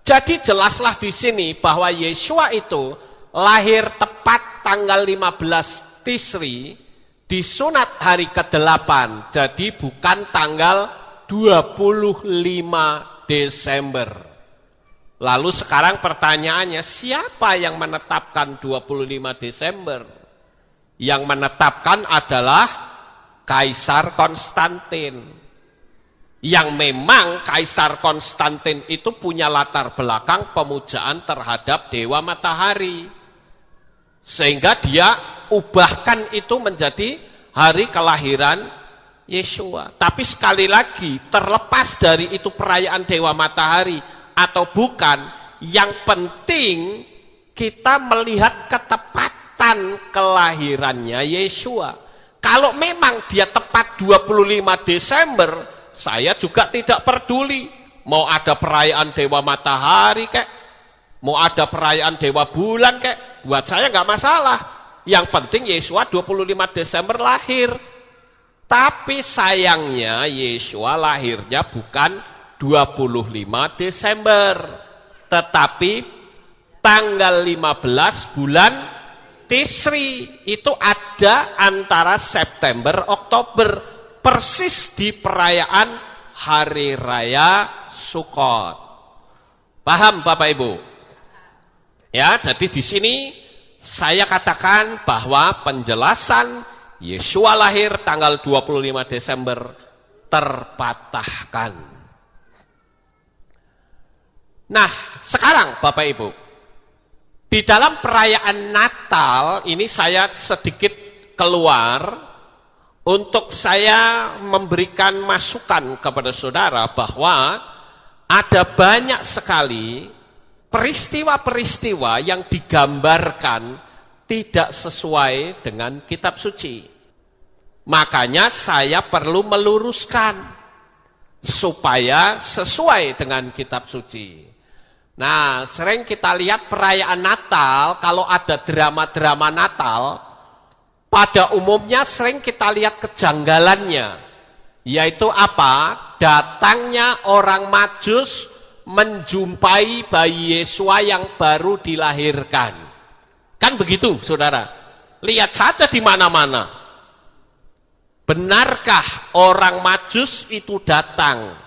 jadi jelaslah di sini bahwa Yeshua itu lahir tepat tanggal 15 Tisri, disunat hari ke-8, jadi bukan tanggal 25 Desember. Lalu sekarang pertanyaannya, siapa yang menetapkan 25 Desember? Yang menetapkan adalah Kaisar Konstantin. Yang memang Kaisar Konstantin itu punya latar belakang pemujaan terhadap Dewa Matahari. Sehingga dia ubahkan itu menjadi hari kelahiran Yeshua. Tapi sekali lagi, terlepas dari itu perayaan Dewa Matahari atau bukan, yang penting kita melihat ketepatan kelahirannya Yeshua. Kalau memang dia tepat 25 Desember, saya juga tidak peduli. Mau ada perayaan Dewa Matahari kek, mau ada perayaan Dewa Bulan kek, buat saya nggak masalah. Yang penting Yeshua 25 Desember lahir. Tapi sayangnya Yeshua lahirnya bukan 25 Desember, tetapi tanggal 15 bulan Tisri, itu ada antara September Oktober, persis di perayaan Hari Raya Sukot. Paham Bapak Ibu? Ya, jadi di sini saya katakan bahwa penjelasan Yeshua lahir tanggal 25 Desember terpatahkan. Nah, sekarang Bapak Ibu, di dalam perayaan Natal ini saya sedikit keluar untuk saya memberikan masukan kepada saudara bahwa ada banyak sekali peristiwa-peristiwa yang digambarkan tidak sesuai dengan kitab suci. Makanya saya perlu meluruskan supaya sesuai dengan kitab suci. Nah, sering kita lihat perayaan Natal, kalau ada drama-drama Natal, pada umumnya sering kita lihat kejanggalannya. Yaitu apa? Datangnya orang Majus menjumpai bayi Yesua yang baru dilahirkan. Kan begitu, saudara? Lihat saja di mana-mana. Benarkah orang Majus itu datang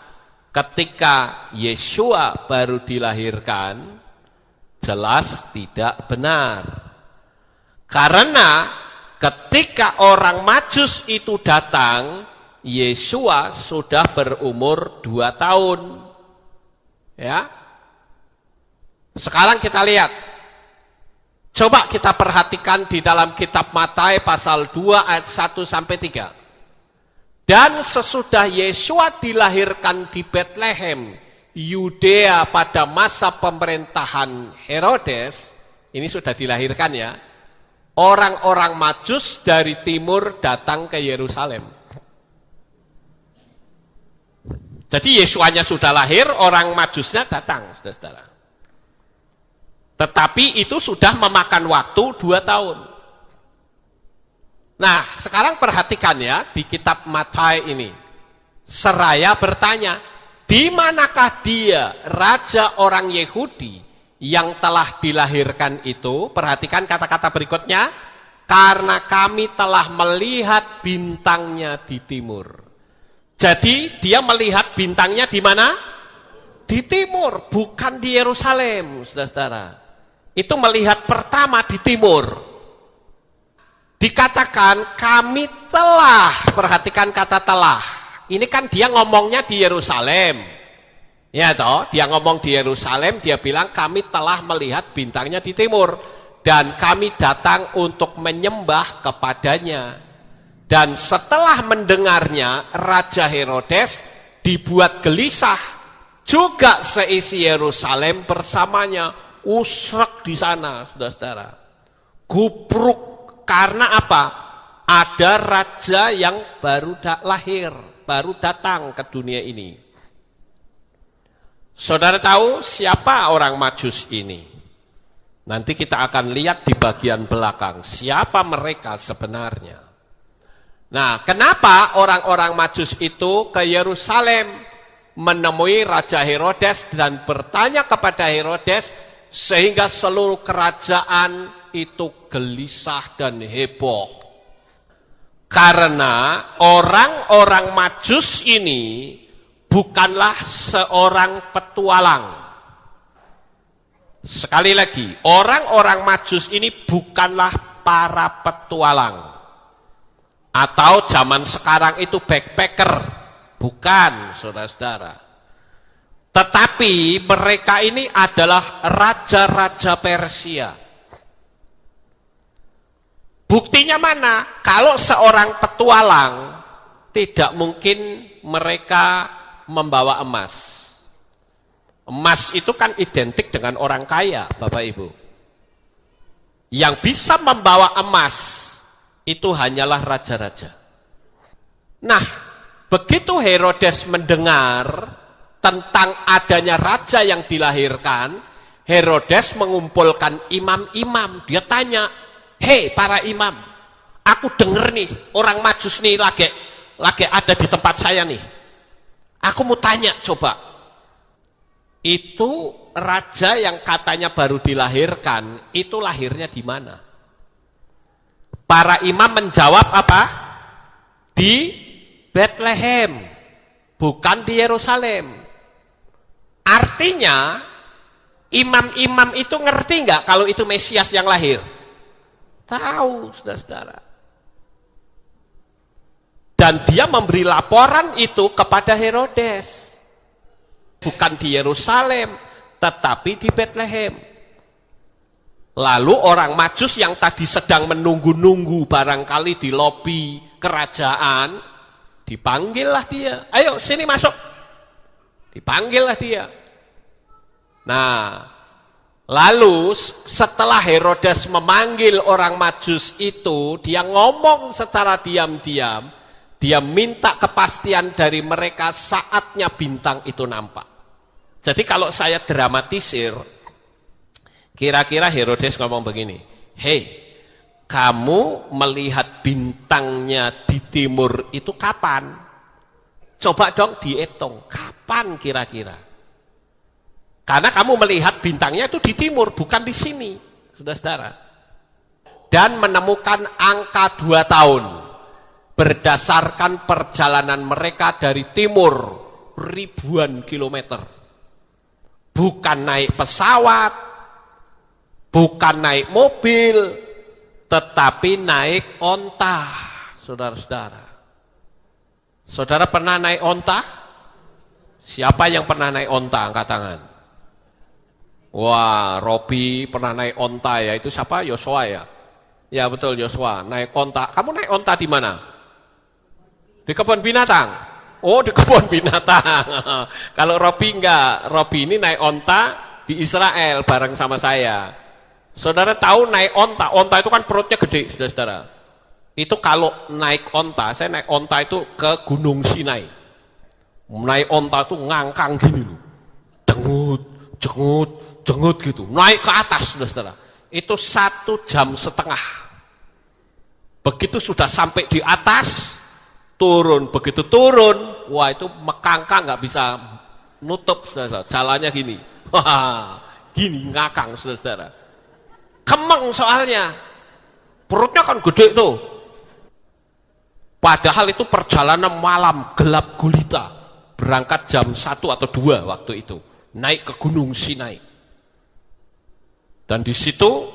ketika Yeshua baru dilahirkan? Jelas tidak benar. Karena ketika orang Majus itu datang, Yeshua sudah berumur 2 tahun. Ya. Sekarang kita lihat. Coba kita perhatikan di dalam kitab Matius pasal 2 ayat 1 sampai 3. Dan sesudah Yeshua dilahirkan di Bethlehem, Yudea pada masa pemerintahan Herodes, ini sudah dilahirkan ya, orang-orang Majus dari timur datang ke Yerusalem. Jadi Yesuanya sudah lahir, orang Majusnya datang, saudara-saudara. Tetapi itu sudah memakan waktu 2 tahun. Nah, sekarang perhatikan ya, di kitab Matius ini. Seraya bertanya, di manakah dia, raja orang Yahudi, yang telah dilahirkan itu? Perhatikan kata-kata berikutnya. Karena kami telah melihat bintangnya di timur. Jadi, dia melihat bintangnya di mana? Di timur, bukan di Yerusalem, saudara-saudara. Itu melihat pertama di timur. Dikatakan kami telah, perhatikan kata telah. Ini kan dia ngomongnya di Yerusalem. Ya toh, dia ngomong di Yerusalem, dia bilang kami telah melihat bintangnya di timur dan kami datang untuk menyembah kepadanya. Dan setelah mendengarnya, Raja Herodes dibuat gelisah, juga seisi Yerusalem bersamanya, usrek di sana, saudara-saudara. Gubruk, karena apa? Ada raja yang baru lahir, baru datang ke dunia ini. Saudara tahu siapa orang Majus ini? Nanti kita akan lihat di bagian belakang, siapa mereka sebenarnya. Nah, kenapa orang-orang Majus itu ke Yerusalem menemui Raja Herodes dan bertanya kepada Herodes, sehingga seluruh kerajaan itu gelisah dan heboh. Karena orang-orang Majus ini bukanlah seorang petualang. Sekali lagi, orang-orang Majus ini bukanlah para petualang. Atau zaman sekarang itu backpacker. Bukan, saudara-saudara. Tetapi mereka ini adalah raja-raja Persia. Buktinya mana? Kalau seorang petualang, tidak mungkin mereka membawa emas. Emas itu kan identik dengan orang kaya, Bapak Ibu. Yang bisa membawa emas itu hanyalah raja-raja. Nah, begitu Herodes mendengar tentang adanya raja yang dilahirkan, Herodes mengumpulkan imam-imam. Dia tanya, hei para imam, aku dengar nih orang Majus nih lagi ada di tempat saya nih. Aku mau tanya coba, itu raja yang katanya baru dilahirkan, itu lahirnya di mana? Para imam menjawab apa? Di Bethlehem, bukan di Yerusalem. Artinya, imam-imam itu ngerti nggak kalau itu Mesias yang lahir? Tahu, saudara-saudara. Dan dia memberi laporan itu kepada Herodes. Bukan di Yerusalem, tetapi di Bethlehem. Lalu orang Majus yang tadi sedang menunggu-nunggu barangkali di lobi kerajaan, dipanggillah dia. Ayo sini masuk. Dipanggillah dia. Nah, lalu setelah Herodes memanggil orang Majus itu, dia ngomong secara diam-diam, dia minta kepastian dari mereka saatnya bintang itu nampak. Jadi kalau saya dramatisir, kira-kira Herodes ngomong begini, hei, kamu melihat bintangnya di timur itu kapan? Coba dong dihitung, kapan kira-kira? Karena kamu melihat bintangnya itu di timur, bukan di sini, saudara-saudara. Dan menemukan angka 2 tahun, berdasarkan perjalanan mereka dari timur, ribuan kilometer. Bukan naik pesawat, bukan naik mobil, tetapi naik onta, saudara-saudara. Saudara pernah naik onta? Siapa yang pernah naik onta? Angkat tangan. Wah, Robi pernah naik onta ya. Itu siapa? Yosua ya? Ya betul, Yosua. Naik onta. Kamu naik onta di mana? Di kebun binatang? Oh, di kebun binatang. Kalau Robi enggak. Robi ini naik onta di Israel bareng sama saya. Saudara tahu naik onta, onta itu kan perutnya gede, saudara-saudara. Itu kalau naik onta, saya naik onta itu ke Gunung Sinai. Naik onta itu ngangkang gini loh. Jengut gitu. Naik ke atas, saudara-saudara. Itu 1,5 jam. Begitu sudah sampai di atas, turun. Begitu turun, wah itu mekangkang nggak bisa nutup, saudara-saudara. Jalannya gini. Wah, gini ngakang, saudara-saudara. Kemeng soalnya, perutnya kan gede tuh. Padahal itu perjalanan malam, gelap gulita. Berangkat jam 1 atau 2 waktu itu. Naik ke Gunung Sinai. Dan di situ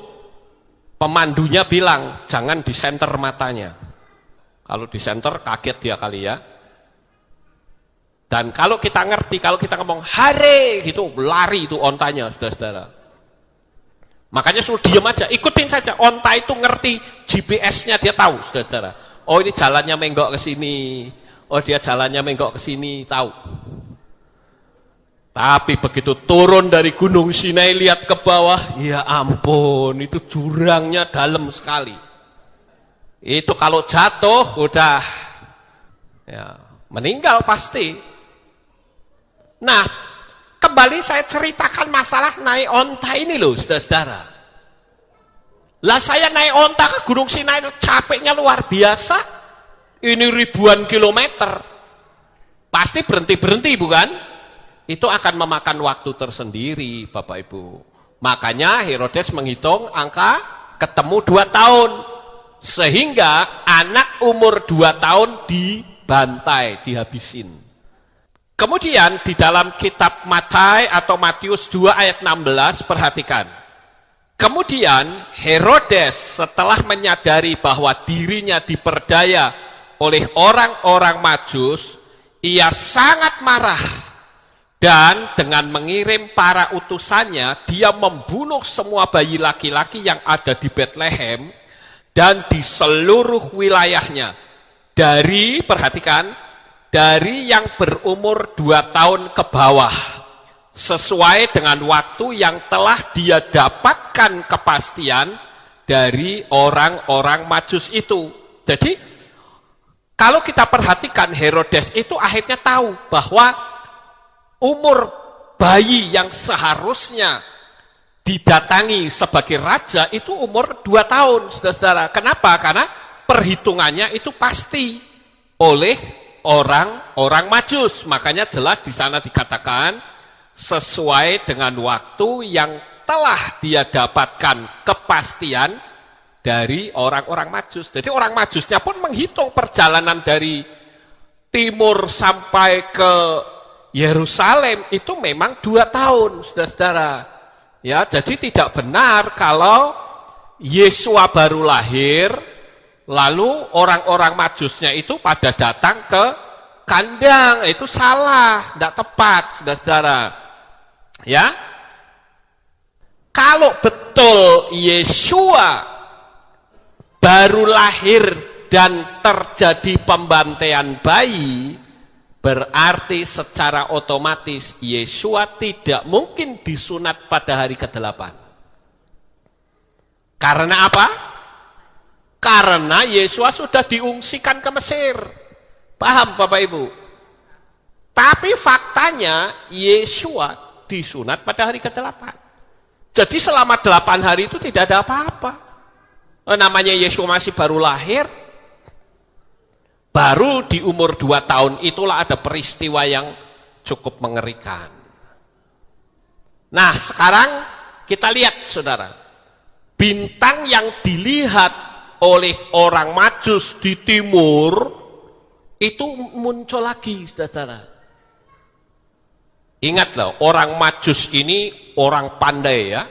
pemandunya bilang, jangan disenter matanya. Kalau disenter kaget dia kali ya. Dan kalau kita ngerti, kalau kita ngomong hare gitu, lari itu ontanya, saudara-saudara. Makanya suruh diam aja, ikutin saja. Onta itu ngerti GPS-nya, dia tahu, saudara-saudara. Oh ini jalannya menggok ke sini. Oh dia jalannya menggok ke sini, tahu. Tapi begitu turun dari Gunung Sinai lihat ke bawah, ya ampun, itu jurangnya dalam sekali. Itu kalau jatuh udah ya meninggal pasti. Nah, kembali saya ceritakan masalah naik onta ini loh, saudara-saudara. Lah saya naik onta ke Gunung Sinai, capeknya luar biasa. Ini ribuan kilometer. Pasti berhenti-berhenti bukan? Itu akan memakan waktu tersendiri, Bapak Ibu. Makanya Herodes menghitung angka ketemu 2 tahun. Sehingga anak umur 2 tahun dibantai, dihabisin. Kemudian di dalam kitab Matius atau Matius 2 ayat 16, perhatikan. Kemudian Herodes setelah menyadari bahwa dirinya diperdaya oleh orang-orang Majus, ia sangat marah. Dan dengan mengirim para utusannya, dia membunuh semua bayi laki-laki yang ada di Bethlehem dan di seluruh wilayahnya. Dari, perhatikan, dari yang berumur 2 tahun ke bawah, sesuai dengan waktu yang telah dia dapatkan kepastian dari orang-orang Majus itu. Jadi, kalau kita perhatikan Herodes itu akhirnya tahu bahwa umur bayi yang seharusnya didatangi sebagai raja itu umur 2 tahun, saudara-saudara. Kenapa? Karena perhitungannya itu pasti oleh orang-orang Majus. Makanya jelas di sana dikatakan sesuai dengan waktu yang telah dia dapatkan kepastian dari orang-orang Majus. Jadi orang Majusnya pun menghitung perjalanan dari timur sampai ke Yerusalem itu memang 2 tahun, saudara-saudara. Ya, jadi tidak benar kalau Yesua baru lahir, lalu orang-orang Majusnya itu pada datang ke kandang. Itu salah, tidak tepat, saudara-saudara. Ya, kalau betul Yesua baru lahir dan terjadi pembantaian bayi, berarti secara otomatis Yesua tidak mungkin disunat pada hari ke-8. Karena apa? Karena Yesua sudah diungsikan ke Mesir. Paham Bapak Ibu? Tapi faktanya Yesua disunat pada hari ke-8. Jadi selama 8 hari itu tidak ada apa-apa. Namanya Yesua masih baru lahir. Baru di umur 2 tahun itulah ada peristiwa yang cukup mengerikan. Nah sekarang kita lihat saudara. Bintang yang dilihat oleh orang Majus di timur itu muncul lagi saudara. Ingat loh, orang Majus ini orang pandai ya.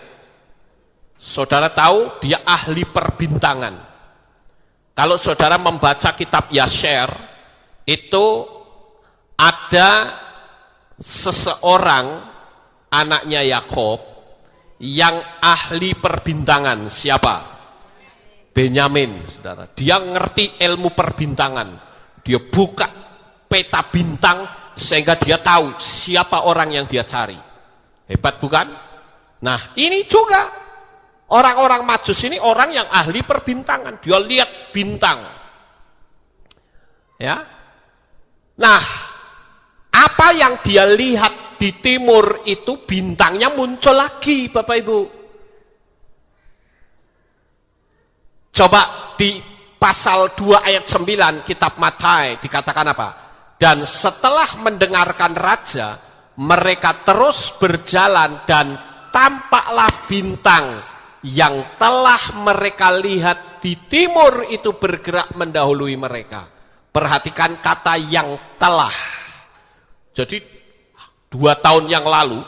Saudara tahu dia ahli perbintangan. Kalau saudara membaca kitab Yasher, itu ada seseorang anaknya Yakob yang ahli perbintangan. Siapa? Benyamin, saudara. Dia ngerti ilmu perbintangan. Dia buka peta bintang sehingga dia tahu siapa orang yang dia cari. Hebat bukan? Nah, ini juga orang-orang Majus ini orang yang ahli perbintangan. Dia lihat bintang. Ya. Nah, apa yang dia lihat di timur itu bintangnya muncul lagi, Bapak Ibu. Coba di pasal 2 ayat 9 kitab Matius dikatakan apa? Dan setelah mendengarkan raja, mereka terus berjalan dan tampaklah bintang yang telah mereka lihat di timur itu bergerak mendahului mereka. Perhatikan kata yang telah. Jadi 2 tahun yang lalu,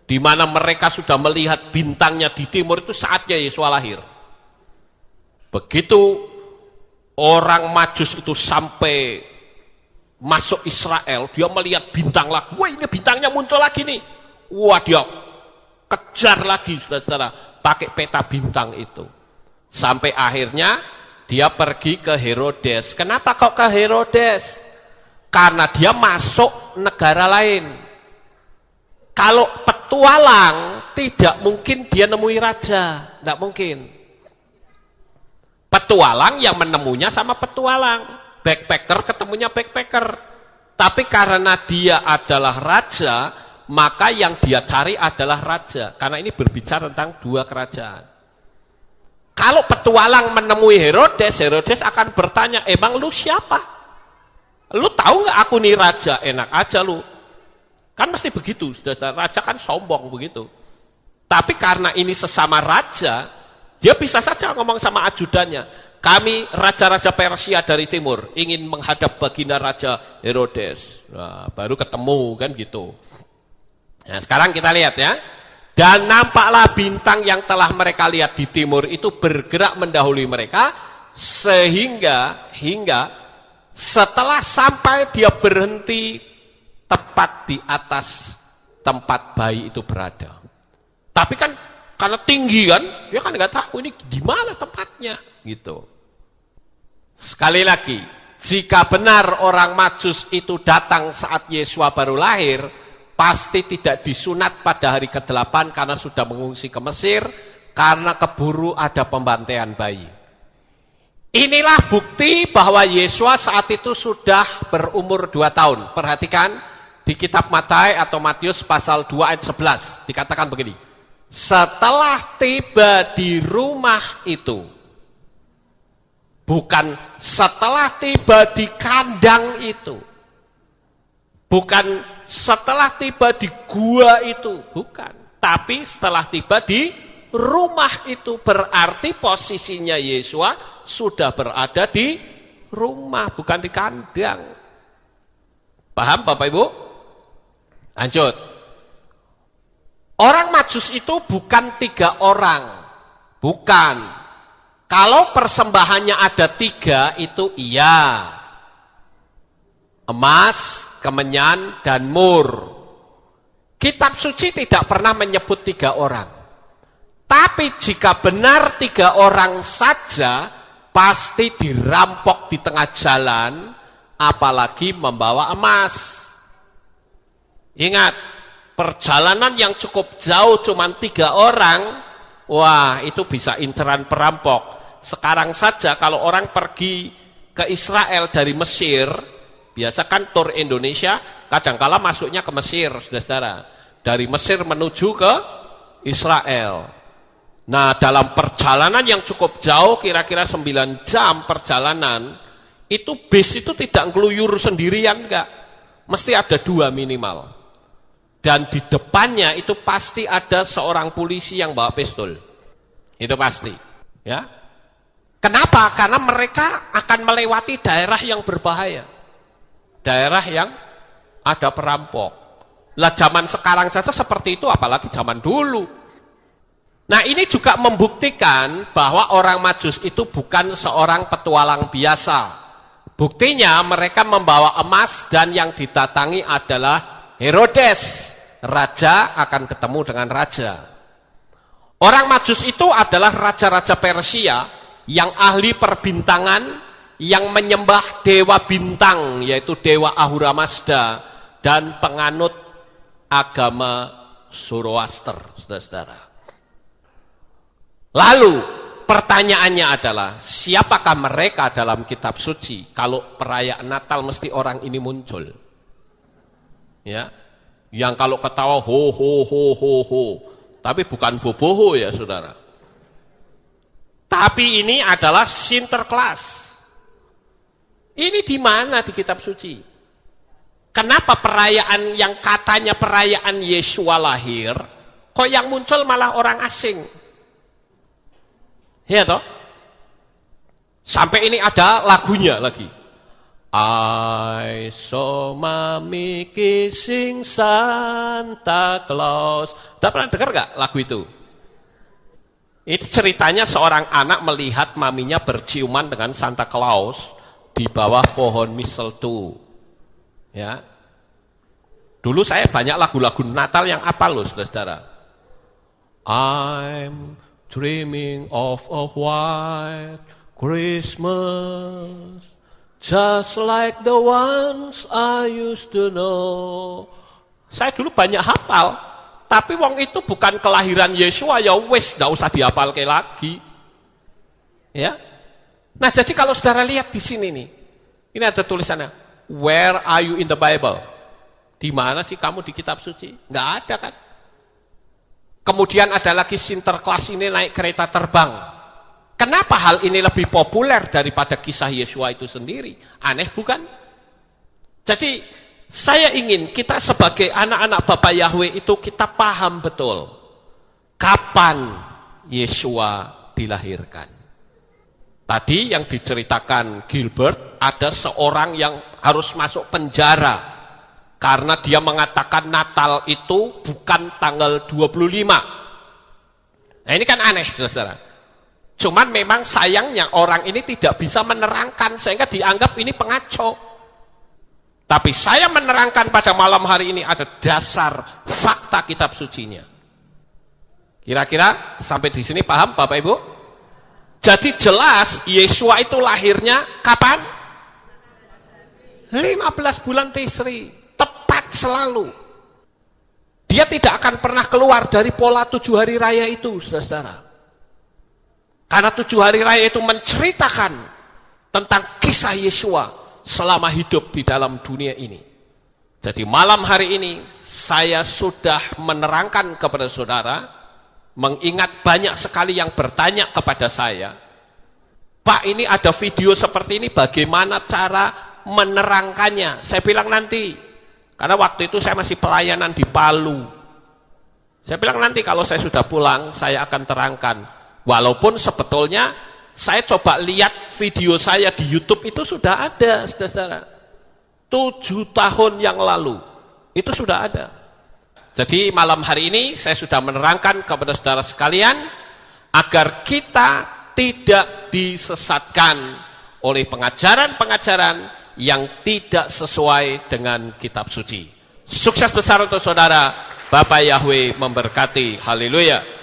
di mana mereka sudah melihat bintangnya di timur itu saatnya Yesus lahir. Begitu orang Majus itu sampai masuk Israel, dia melihat bintang lagi. Wah, ini bintangnya muncul lagi nih. Wah, dia kejar lagi, saudara-saudara, pakai peta bintang itu. Sampai akhirnya dia pergi ke Herodes. Kenapa kok ke Herodes? Karena dia masuk negara lain. Kalau petualang, tidak mungkin dia nemui raja. Tidak mungkin. Petualang yang menemunya sama petualang. Backpacker ketemunya backpacker. Tapi karena dia adalah raja, maka yang dia cari adalah raja. Karena ini berbicara tentang dua kerajaan. Kalau petualang menemui Herodes, Herodes akan bertanya, emang lu siapa? Lu tahu nggak aku nih raja? Enak aja lu. Kan mesti begitu, raja kan sombong begitu. Tapi karena ini sesama raja, dia bisa saja ngomong sama ajudannya, kami raja-raja Persia dari timur, ingin menghadap baginda raja Herodes. Nah, baru ketemu kan gitu. Nah, sekarang kita lihat ya. Dan nampaklah bintang yang telah mereka lihat di timur itu bergerak mendahului mereka, sehingga setelah sampai dia berhenti tepat di atas tempat bayi itu berada. Tapi kan karena tinggi kan, dia kan nggak tahu ini di mana tempatnya gitu. Sekali lagi, jika benar orang Majus itu datang saat Yesua baru lahir, pasti tidak disunat pada hari ke-8 karena sudah mengungsi ke Mesir, karena keburu ada pembantaian bayi. Inilah bukti bahwa Yesua saat itu sudah berumur 2 tahun. Perhatikan di kitab Matius atau Matius pasal 2 ayat 11. Dikatakan begini. Setelah tiba di rumah itu, bukan setelah tiba di kandang itu, bukan setelah tiba di gua itu, bukan. Tapi setelah tiba di rumah itu, berarti posisinya Yesua sudah berada di rumah, bukan di kandang. Paham Bapak Ibu? Lanjut. Orang Majus itu bukan 3 orang. Bukan. Kalau persembahannya ada 3 itu iya. Emas, kemenyan, dan mur. Kitab suci tidak pernah menyebut 3 orang. Tapi jika benar 3 orang saja, pasti dirampok di tengah jalan, apalagi membawa emas. Ingat, perjalanan yang cukup jauh cuma 3 orang, wah itu bisa inceran perampok. Sekarang saja kalau orang pergi ke Israel dari Mesir, biasa kan tur Indonesia, kadangkala masuknya ke Mesir, saudara-saudara. Dari Mesir menuju ke Israel. Nah, dalam perjalanan yang cukup jauh, kira-kira 9 jam perjalanan, itu bis itu tidak ngeluyur sendirian, enggak. Mesti ada 2 minimal. Dan di depannya itu pasti ada seorang polisi yang bawa pistol. Itu pasti. Ya. Kenapa? Karena mereka akan melewati daerah yang berbahaya. Daerah yang ada perampok. Lah zaman sekarang saja seperti itu, apalagi zaman dulu. Nah ini juga membuktikan bahwa orang Majus itu bukan seorang petualang biasa. Buktinya mereka membawa emas dan yang didatangi adalah Herodes. Raja akan ketemu dengan raja. Orang Majus itu adalah raja-raja Persia yang ahli perbintangan, yang menyembah dewa bintang, yaitu dewa Ahura Mazda, dan penganut agama Zoroaster, saudara-saudara. Lalu pertanyaannya adalah, siapakah mereka dalam kitab suci kalau perayaan Natal mesti orang ini muncul? Ya, yang kalau ketawa ho ho ho ho ho, tapi bukan boboho ya saudara. Tapi ini adalah Sinterklas. Ini di mana di kitab suci? Kenapa perayaan yang katanya perayaan Yesua lahir, kok yang muncul malah orang asing? Ya toh? Sampai ini ada lagunya lagi. I saw mommy kissing Santa Claus. Udah pernah dengar gak lagu itu? Ini ceritanya seorang anak melihat maminya berciuman dengan Santa Claus di bawah pohon mistletoe. Ya. Dulu saya banyak lagu-lagu Natal yang apal loh, saudara-saudara. I'm dreaming of a white Christmas, just like the ones I used to know. Saya dulu banyak hafal, tapi wong itu bukan kelahiran Yesua, ya wis, nggak usah dihafalke lagi. Ya. Nah, jadi kalau saudara lihat di sini nih, ini ada tulisannya, where are you in the Bible? Di mana sih kamu di kitab suci? Nggak ada kan? Kemudian ada lagi Sinterklas ini naik kereta terbang. Kenapa hal ini lebih populer daripada kisah Yesua itu sendiri? Aneh bukan? Jadi saya ingin kita sebagai anak-anak Bapa Yahweh itu kita paham betul kapan Yesua dilahirkan. Tadi yang diceritakan Gilbert, ada seorang yang harus masuk penjara karena dia mengatakan Natal itu bukan tanggal 25. Nah ini kan aneh, saudara. Cuman memang sayangnya orang ini tidak bisa menerangkan sehingga dianggap ini pengacau. Tapi saya menerangkan pada malam hari ini ada dasar fakta kitab sucinya. Kira-kira sampai di sini paham Bapak Ibu? Jadi jelas Yesua itu lahirnya kapan? 15 bulan Tisri. Tepat selalu. Dia tidak akan pernah keluar dari pola 7 hari raya itu, saudara-saudara. Karena 7 hari raya itu menceritakan tentang kisah Yesua selama hidup di dalam dunia ini. Jadi malam hari ini saya sudah menerangkan kepada saudara, mengingat banyak sekali yang bertanya kepada saya, Pak, ini ada video seperti ini, bagaimana cara menerangkannya? Saya bilang nanti. Karena waktu itu saya masih pelayanan di Palu. Saya bilang nanti kalau saya sudah pulang, saya akan terangkan. Walaupun sebetulnya saya coba lihat video saya di YouTube itu sudah ada, saudara-saudara. 7 tahun yang lalu, itu sudah ada. Jadi malam hari ini saya sudah menerangkan kepada saudara sekalian, agar kita tidak disesatkan oleh pengajaran-pengajaran yang tidak sesuai dengan kitab suci. Sukses besar untuk saudara. Bapak Yahweh memberkati. Haleluya.